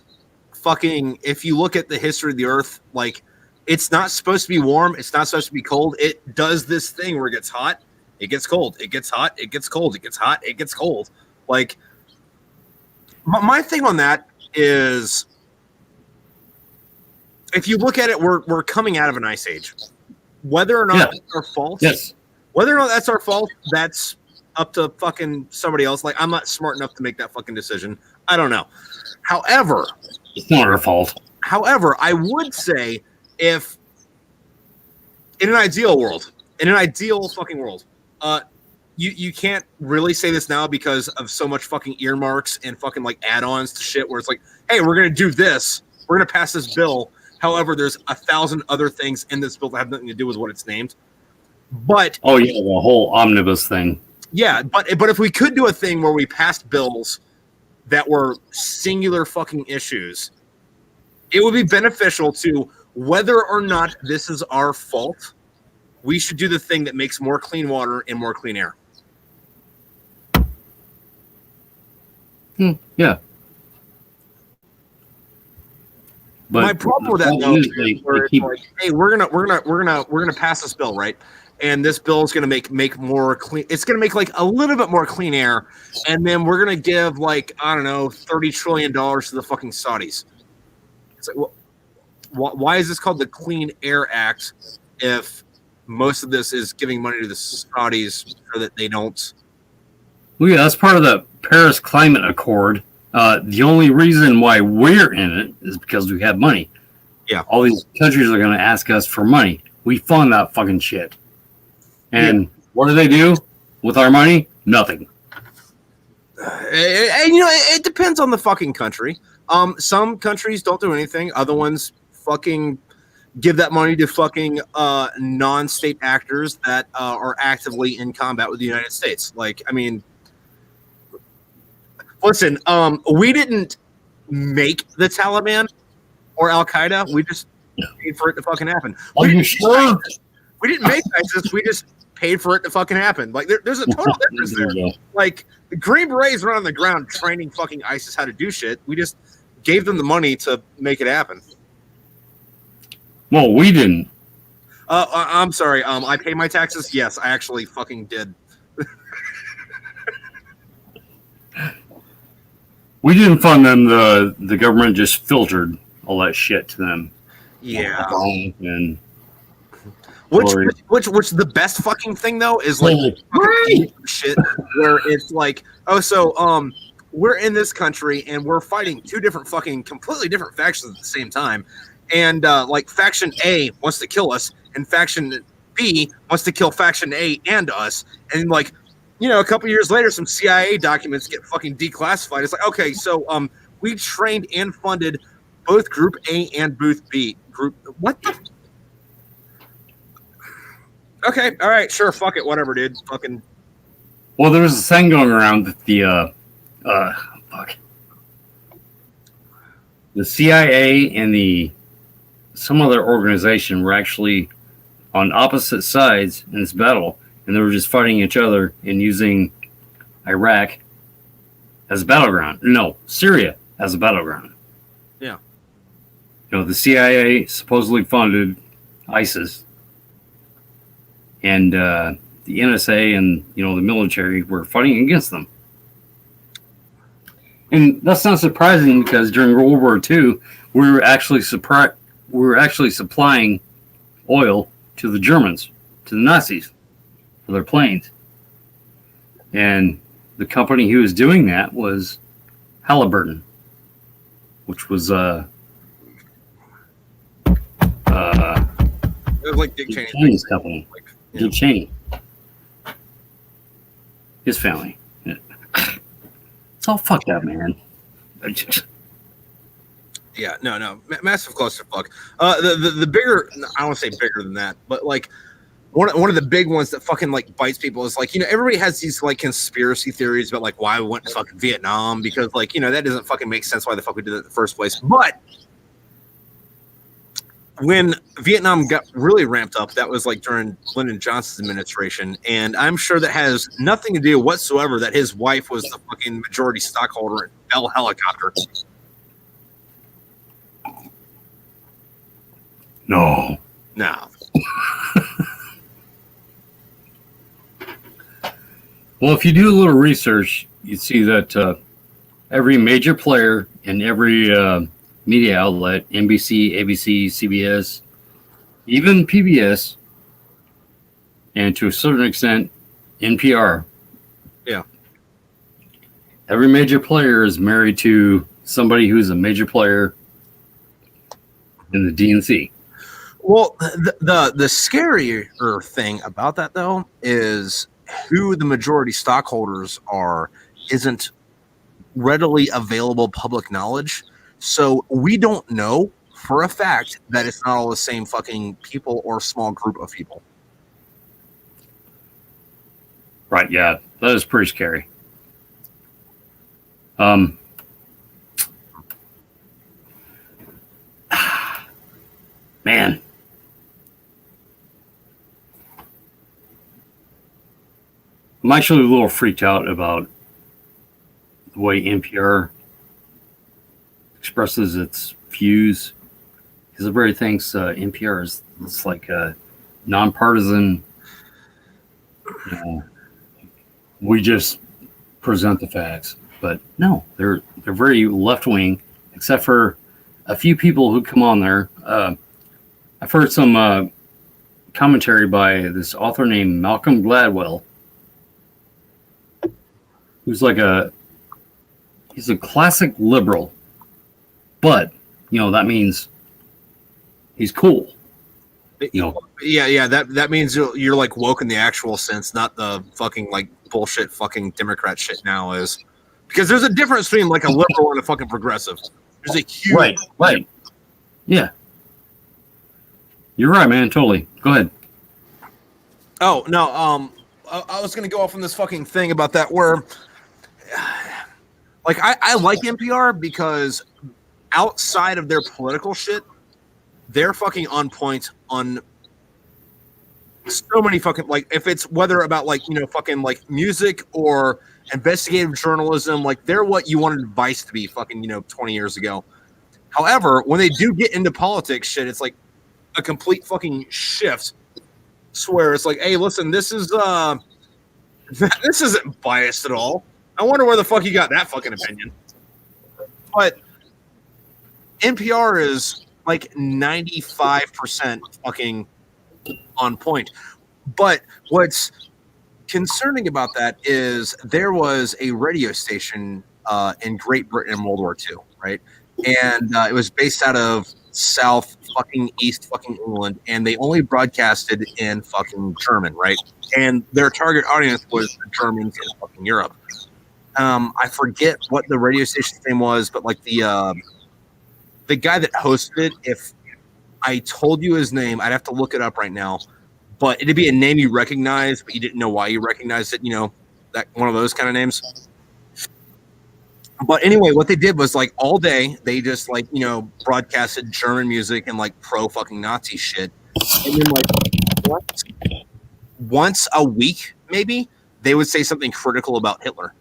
Speaker 1: fucking, if you look at the history of the earth, like, it's not supposed to be warm. It's not supposed to be cold. It does this thing where it gets hot, it gets cold, it gets hot, it gets cold, it gets hot, it gets cold. Like, my thing on that is, if you look at it, we're coming out of an ice age. Whether or not that's our fault, whether or not that's our fault, that's up to fucking somebody else. Like, I'm not smart enough to make that fucking decision. I don't know. However,
Speaker 2: it's not our fault.
Speaker 1: However, I would say, if in an ideal fucking world, you can't really say this now because of so much fucking earmarks and fucking like add-ons to shit where it's like, hey, we're gonna do this, we're gonna pass this bill. However, there's 1,000 other things in this bill that have nothing to do with what it's named. But
Speaker 2: oh yeah, the whole omnibus thing.
Speaker 1: yeah, but if we could do a thing where we passed bills that were singular fucking issues, it would be beneficial to whether or not this is our fault. We should do the thing that makes more clean water and more clean air.
Speaker 2: Yeah. But
Speaker 1: my problem with that though is where it's like, hey, we're gonna pass this bill, right? And this bill is gonna make more clean. It's gonna make like a little bit more clean air, and then we're gonna give like I don't know $30 trillion to the fucking Saudis. It's like, well, why is this called the Clean Air Act if most of this is giving money to the Saudis so that they don't?
Speaker 2: Well, yeah, that's part of the Paris Climate Accord. The only reason why we're in it is because we have money.
Speaker 1: Yeah.
Speaker 2: All these countries are going to ask us for money. We fund that fucking shit. And what do they do with our money? Nothing.
Speaker 1: And you know, it depends on the fucking country. Some countries don't do anything. Other ones fucking give that money to fucking non-state actors that are actively in combat with the United States. Like, I mean, listen, we didn't make the Taliban or Al Qaeda. We just paid for it to fucking happen.
Speaker 2: Are you sure?
Speaker 1: We didn't make ISIS. We just paid for it to fucking happen. Like, there's a total difference there. Like, the Green Berets were on the ground training fucking ISIS how to do shit. We just gave them the money to make it happen.
Speaker 2: Well, we didn't.
Speaker 1: I'm sorry. I pay my taxes. Yes, I actually fucking did.
Speaker 2: We didn't fund them. The government just filtered all that shit to them.
Speaker 1: Yeah.
Speaker 2: And
Speaker 1: which the best fucking thing though is like shit where it's like, oh, so we're in this country and we're fighting two different fucking completely different factions at the same time. And like faction A wants to kill us, and faction B wants to kill faction A and us. And like, you know, a couple years later, some CIA documents get fucking declassified. It's like, okay, so we trained and funded both Group A and Booth B. Group what? Okay, all right, sure, fuck it, whatever, dude. Fucking.
Speaker 2: Well, there was a thing going around that the CIA and some other organization were actually on opposite sides in this battle, and they were just fighting each other and using Iraq as a battleground. No, Syria as a battleground.
Speaker 1: Yeah.
Speaker 2: You know, the CIA supposedly funded ISIS, and the NSA and, you know, the military were fighting against them. And that's not surprising because during World War II, we were actually supplying oil to the Germans, to the Nazis, for their planes. And the company who was doing that was Halliburton, which was
Speaker 1: it was like Dick
Speaker 2: Cheney's company.
Speaker 1: Like,
Speaker 2: Dick Cheney. His family. Yeah. It's all fucked up, man.
Speaker 1: Yeah, no, massive clusterfuck. The bigger, I don't want to say bigger than that, but like one of the big ones that fucking like bites people is like, you know, everybody has these like conspiracy theories about like why we went to fucking Vietnam, because like, you know, that doesn't fucking make sense why the fuck we did it in the first place. But when Vietnam got really ramped up, that was like during Lyndon Johnson's administration, and I'm sure that has nothing to do whatsoever that his wife was the fucking majority stockholder in Bell Helicopter.
Speaker 2: No. Well, if you do a little research, you see that every major player in every media outlet, NBC, ABC, CBS, even PBS, and to a certain extent, NPR.
Speaker 1: Yeah.
Speaker 2: Every major player is married to somebody who's a major player in the DNC.
Speaker 1: Well, the scarier thing about that though is who the majority stockholders are isn't readily available public knowledge. So we don't know for a fact that it's not all the same fucking people or small group of people.
Speaker 2: Right, yeah. That is pretty scary. Man. I'm actually a little freaked out about the way NPR expresses its views, because everybody thinks NPR is it's like a nonpartisan. You know, we just present the facts, but no, they're very left wing, except for a few people who come on there. I've heard some commentary by this author named Malcolm Gladwell, who's he's a classic liberal, but that means he's cool.
Speaker 1: Yeah. That means you're like woke in the actual sense, not the fucking like bullshit fucking Democrat shit now is. Because there's a difference between like a liberal and a fucking progressive. There's a huge
Speaker 2: right. Yeah. You're right, man. Totally. Go ahead.
Speaker 1: Oh no, I was gonna go off on this fucking thing about that where, like, I like NPR because outside of their political shit, they're fucking on point on so many fucking like if it's whether about like fucking like music or investigative journalism, like they're what you wanted Vice to be fucking 20 years ago. However, when they do get into politics shit, it's like a complete fucking shift. Swear it's like, hey, listen, this isn't biased at all. I wonder where the fuck you got that fucking opinion. But NPR is like 95% fucking on point. But what's concerning about that is there was a radio station in Great Britain in World War II, right? And it was based out of South fucking East fucking England, and they only broadcasted in fucking German, right? And their target audience was the Germans in fucking Europe. I forget what the radio station's name was, but like the guy that hosted it, if I told you his name, I'd have to look it up right now. But it'd be a name you recognize, but you didn't know why you recognized it. That one of those kind of names. But anyway, what they did was like all day they just like broadcasted German music and like pro fucking Nazi shit, and then like once a week maybe they would say something critical about Hitler.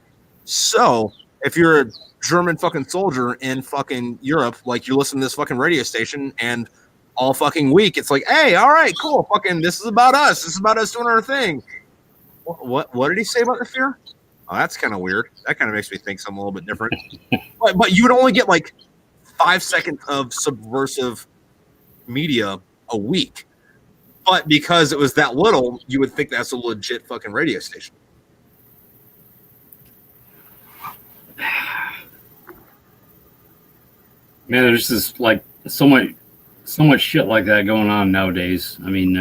Speaker 1: So if you're a German fucking soldier in fucking Europe, like you listen to this fucking radio station and all fucking week it's like, hey, all right, cool, fucking this is about us. This is about us doing our thing. What did he say about the fear? Oh, that's kind of weird. That kind of makes me think something a little bit different. but you would only get like 5 seconds of subversive media a week. But because it was that little, you would think that's a legit fucking radio station.
Speaker 2: Man, there's just like so much shit like that going on nowadays. I mean,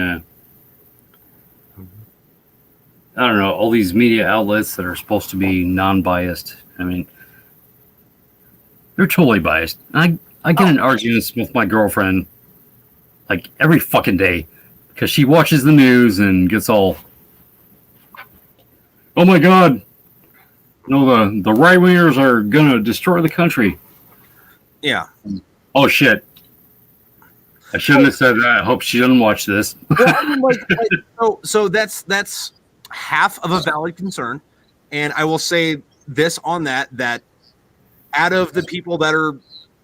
Speaker 2: I don't know, all these media outlets that are supposed to be non-biased. I mean, they're totally biased. I get in arguments with my girlfriend like every fucking day because she watches the news and gets all, oh my God, the right wingers are gonna destroy the country.
Speaker 1: Yeah.
Speaker 2: Oh shit. I shouldn't have said that. I hope she doesn't watch this.
Speaker 1: Well, I mean, so that's half of a valid concern, and I will say this on that out of the people that are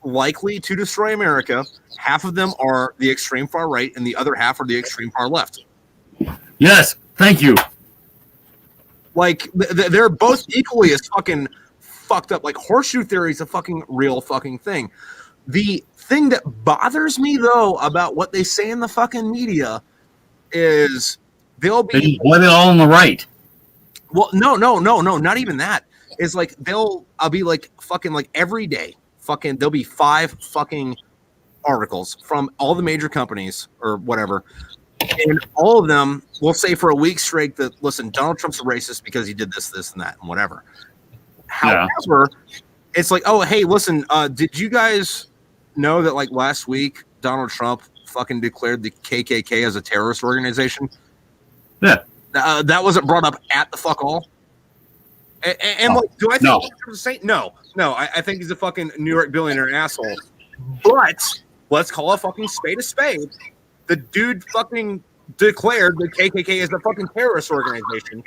Speaker 1: likely to destroy America, half of them are the extreme far right and the other half are the extreme far left.
Speaker 2: Yes, thank you.
Speaker 1: Like they're both equally as fucking fucked up. Like horseshoe theory is a fucking real fucking thing. The thing that bothers me though about what they say in the fucking media is they'll be
Speaker 2: blame it all on the right.
Speaker 1: Well, no, not even that. It's like I'll be like fucking like every day, fucking there'll be 5 fucking articles from all the major companies or whatever, and all of them will say for a week straight that listen, Donald Trump's a racist because he did this, and that, and whatever. However, it's like, oh hey, listen, did you guys know that like last week Donald Trump fucking declared the KKK as a terrorist organization?
Speaker 2: Yeah.
Speaker 1: That wasn't brought up at the fuck all. And like, do I think
Speaker 2: No.
Speaker 1: Trump's a saint? No. I think he's a fucking New York billionaire asshole. But let's call a fucking spade a spade. The dude fucking declared the KKK is a fucking terrorist organization.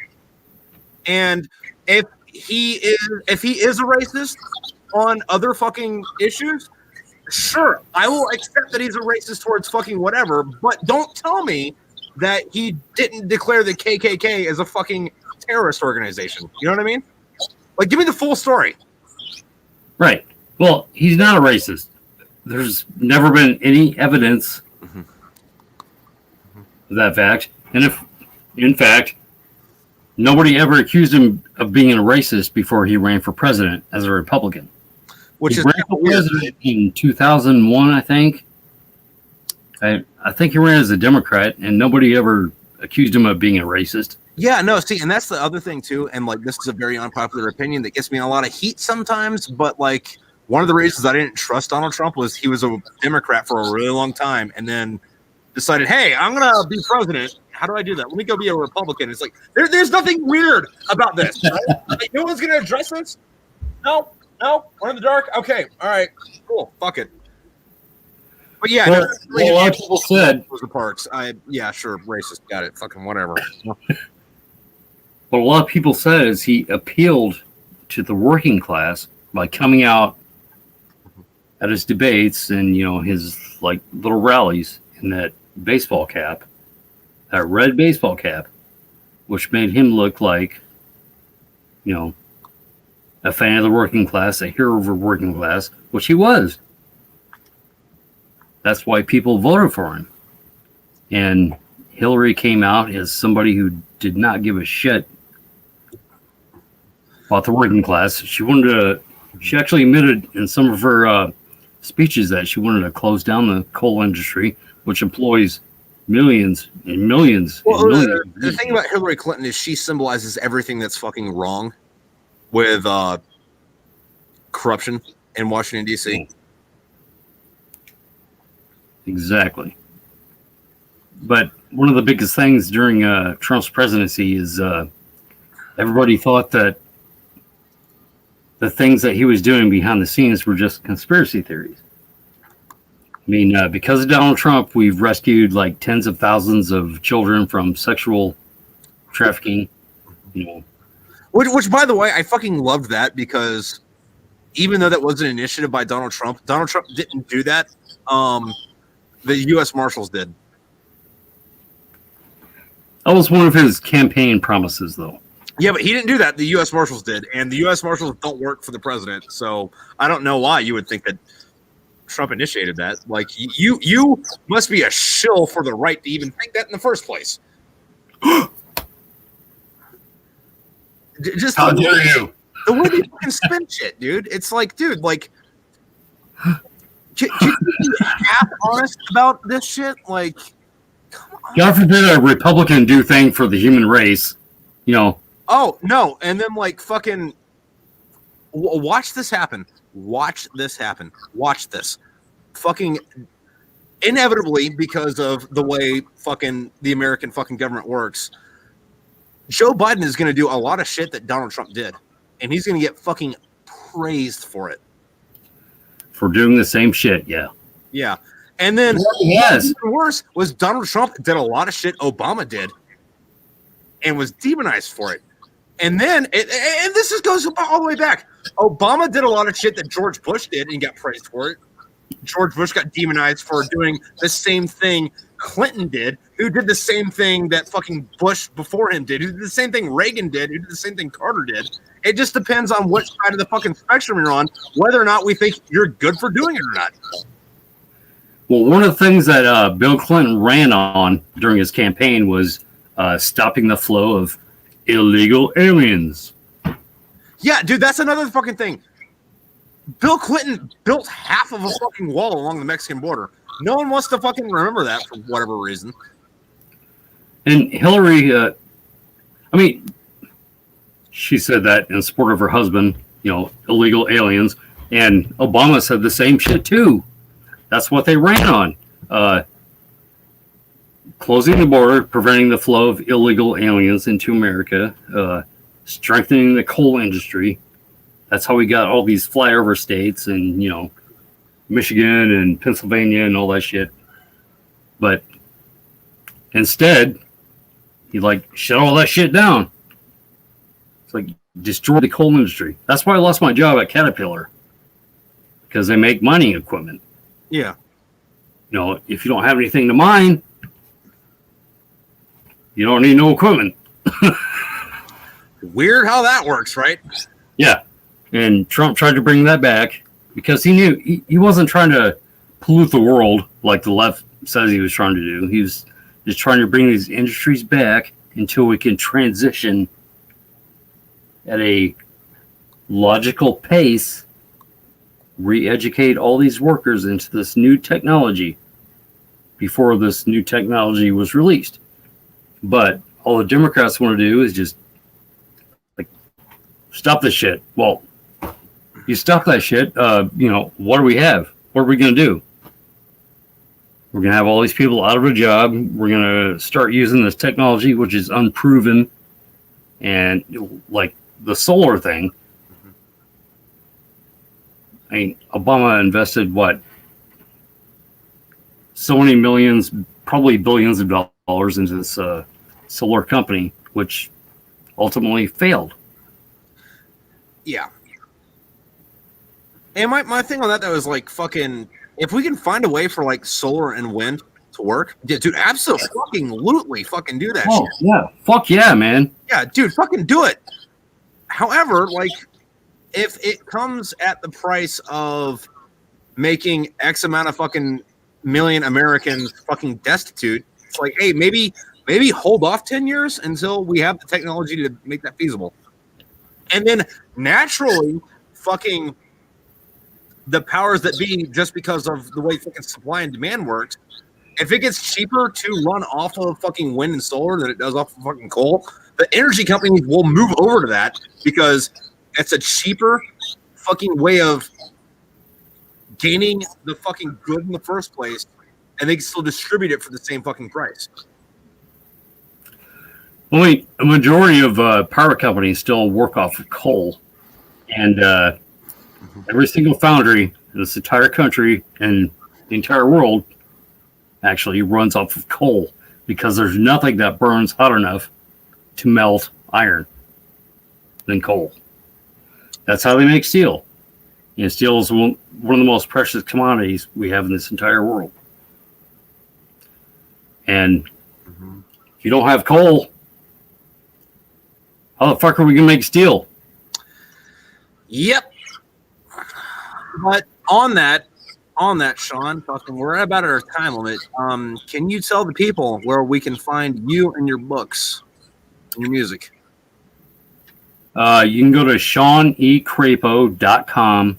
Speaker 1: And if he is a racist on other fucking issues, sure, I will accept that he's a racist towards fucking whatever. But don't tell me that he didn't declare the KKK as a fucking terrorist organization. You know what I mean? Like, give me the full story.
Speaker 2: Right. Well, he's not a racist. There's never been any evidence of that fact. And if, in fact, nobody ever accused him of being a racist before he ran for president as a Republican.
Speaker 1: Which
Speaker 2: he
Speaker 1: is
Speaker 2: ran for president in 2001, I think. I think he ran as a Democrat, and nobody ever accused him of being a racist.
Speaker 1: Yeah, no, see, and that's the other thing too, and like this is a very unpopular opinion that gets me in a lot of heat sometimes, but like one of the reasons I didn't trust Donald Trump was he was a Democrat for a really long time and then decided, hey, I'm gonna be president. How do I do that? Let me go be a Republican. It's like there's nothing weird about this. Right? Like, no one's gonna address this. No, we're in the dark. Okay, all right, cool, fuck it. But yeah,
Speaker 2: well, a lot of people said
Speaker 1: the parks. Yeah, sure, racist, got it, fucking whatever.
Speaker 2: What a lot of people said is he appealed to the working class by coming out at his debates and, you know, his like little rallies in that baseball cap, that red baseball cap, which made him look like, you know, a fan of the working class, a hero of the working class, which he was. That's why people voted for him. And Hillary came out as somebody who did not give a shit about the working class. She actually admitted in some of her speeches that she wanted to close down the coal industry, which employs millions and millions.
Speaker 1: Well,
Speaker 2: and millions.
Speaker 1: The thing about Hillary Clinton is she symbolizes everything that's fucking wrong with corruption in Washington, D.C.
Speaker 2: Exactly. But one of the biggest things during Trump's presidency is everybody thought that the things that he was doing behind the scenes were just conspiracy theories. I mean, because of Donald Trump, we've rescued like tens of thousands of children from sexual trafficking. You know,
Speaker 1: which by the way, I fucking loved that because even though that was an initiative by Donald Trump didn't do that. The U.S. Marshals did.
Speaker 2: That was one of his campaign promises, though.
Speaker 1: Yeah, but he didn't do that. The U.S. Marshals did, and the U.S. Marshals don't work for the president, so I don't know why you would think that Trump initiated that. Like, you must be a shill for the right to even think that in the first place. Just
Speaker 2: how dare you?
Speaker 1: The way they fucking spin shit, dude. It's like, dude, like, can you be half honest about this shit? Like, come on.
Speaker 2: God forbid a Republican do thing for the human race, you know.
Speaker 1: Oh, no. And then, like, fucking watch this happen. Watch this happen. Watch this. Fucking inevitably, because of the way fucking the American fucking government works, Joe Biden is going to do a lot of shit that Donald Trump did. And he's going to get fucking praised for it.
Speaker 2: For doing the same shit, yeah.
Speaker 1: Yeah. And then
Speaker 2: yes.
Speaker 1: Even worse was Donald Trump did a lot of shit Obama did and was demonized for it. And then, and this just goes all the way back. Obama did a lot of shit that George Bush did and got praised for it. George Bush got demonized for doing the same thing Clinton did, who did the same thing that fucking Bush before him did, who did the same thing Reagan did, who did the same thing Carter did. It just depends on which side of the fucking spectrum you're on, whether or not we think you're good for doing it or not.
Speaker 2: Well, one of the things that Bill Clinton ran on during his campaign was stopping the flow of illegal aliens.
Speaker 1: Yeah, dude, that's another fucking thing. Bill Clinton built half of a fucking wall along the Mexican border. No one wants to fucking remember that for whatever reason.
Speaker 2: And Hillary, I mean, she said that in support of her husband, you know, illegal aliens. And Obama said the same shit too. That's what they ran on. closing the border, preventing the flow of illegal aliens into America, strengthening the coal industry. That's how we got all these flyover states and, Michigan and Pennsylvania and all that shit. But instead, he shut all that shit down. It's destroy the coal industry. That's why I lost my job at Caterpillar, because they make mining equipment.
Speaker 1: Yeah.
Speaker 2: If you don't have anything to mine, you don't need no equipment.
Speaker 1: Weird how that works, right?
Speaker 2: Yeah. And Trump tried to bring that back because he knew he wasn't trying to pollute the world like the left says he was trying to do. He was just trying to bring these industries back until we can transition at a logical pace, re-educate all these workers into this new technology before this new technology was released. But all the Democrats want to do is just stop this shit. Well, you stop that shit, what do we have? What are we going to do? We're going to have all these people out of a job. We're going to start using this technology, which is unproven. And the solar thing, I mean, Obama invested so many millions, probably billions of dollars into this solar company, which ultimately failed.
Speaker 1: Yeah. And my thing on that though is fucking, if we can find a way for solar and wind to work, dude, absolutely fucking do that shit.
Speaker 2: Yeah. Fuck yeah, man.
Speaker 1: Yeah, dude, fucking do it. However, if it comes at the price of making X amount of fucking million Americans fucking destitute, it's hey, maybe hold off 10 years until we have the technology to make that feasible. And then naturally, fucking the powers that be, just because of the way fucking supply and demand works, if it gets cheaper to run off of fucking wind and solar than it does off of fucking coal, the energy companies will move over to that because it's a cheaper fucking way of gaining the fucking good in the first place, and they can still distribute it for the same fucking price.
Speaker 2: Only a majority of power companies still work off of coal, and every single foundry in this entire country and the entire world actually runs off of coal because there's nothing that burns hot enough to melt iron than coal. That's how they make steel. Steel is one of the most precious commodities we have in this entire world. And if you don't have coal, how the fuck are we going to make steel?
Speaker 1: Yep. But on that, Shawn, we're at about our time limit. Can you tell the people where we can find you and your books and your music?
Speaker 2: You can go to ShawnECrapo.com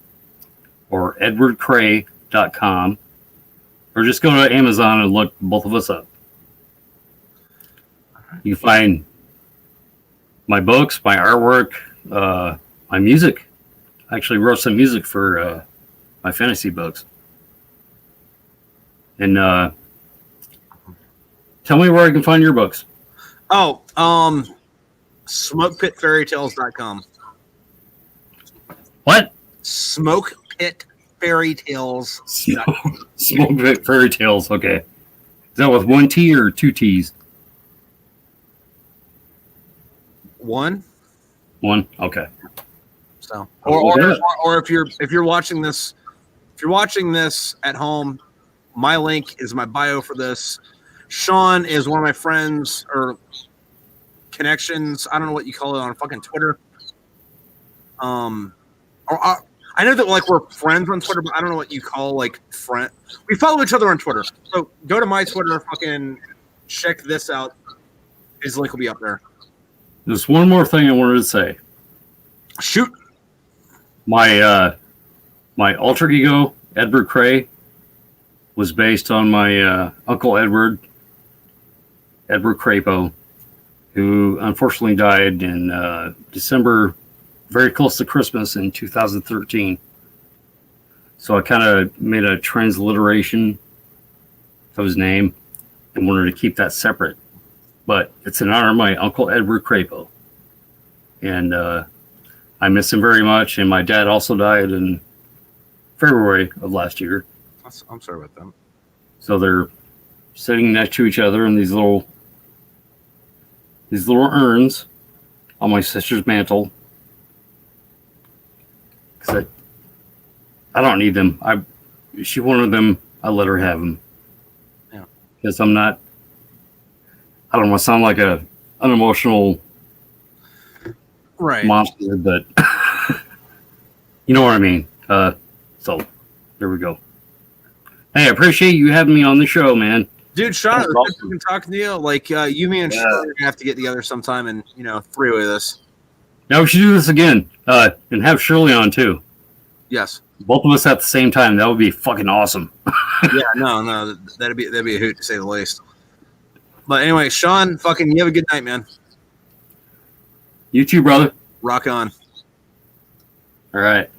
Speaker 2: or EdwardCray.com, or just go to Amazon and look both of us up. You can find my books, my artwork, my music. I actually wrote some music for my fantasy books. And tell me where I can find your books.
Speaker 1: Smokepitfairytales.com.
Speaker 2: What?
Speaker 1: Smokepitfairytales.
Speaker 2: Smokepit Fairy Tales. Okay. Is that with one T or two T's?
Speaker 1: One.
Speaker 2: Okay.
Speaker 1: So, or if you're watching this, at home, my link is my bio for this. Shawn is one of my friends or connections. I don't know what you call it on fucking Twitter. I know that we're friends on Twitter, but I don't know what you call friend. We follow each other on Twitter. So go to my Twitter, fucking check this out. His link will be up there.
Speaker 2: There's one more thing I wanted to say.
Speaker 1: Shoot.
Speaker 2: My alter ego, Edward Cray, was based on my Uncle Edward Crapo, who unfortunately died in December, very close to Christmas in 2013. So I kind of made a transliteration of his name and wanted to keep that separate. But it's in honor of my Uncle Edward Crapo. And I miss him very much. And my dad also died in February of last year.
Speaker 1: I'm sorry about that.
Speaker 2: So they're sitting next to each other in these little urns on my sister's mantle. Because I don't need them. She wanted them. I let her have them.
Speaker 1: Yeah.
Speaker 2: Because I'm not. I don't want to sound like a unemotional monster, but you know what I mean. So there we go. Hey, I appreciate you having me on the show, man.
Speaker 1: Dude, Shawn, it was good talking to you. Like, you, me, and Shawn are going to have to get together sometime and, three-way this.
Speaker 2: Now we should do this again and have Shirley on, too.
Speaker 1: Yes.
Speaker 2: Both of us at the same time. That would be fucking awesome.
Speaker 1: Yeah, no. That'd be a hoot, to say the least. But anyway, Shawn, you have a good night, man.
Speaker 2: You too, brother.
Speaker 1: Rock on.
Speaker 2: All right.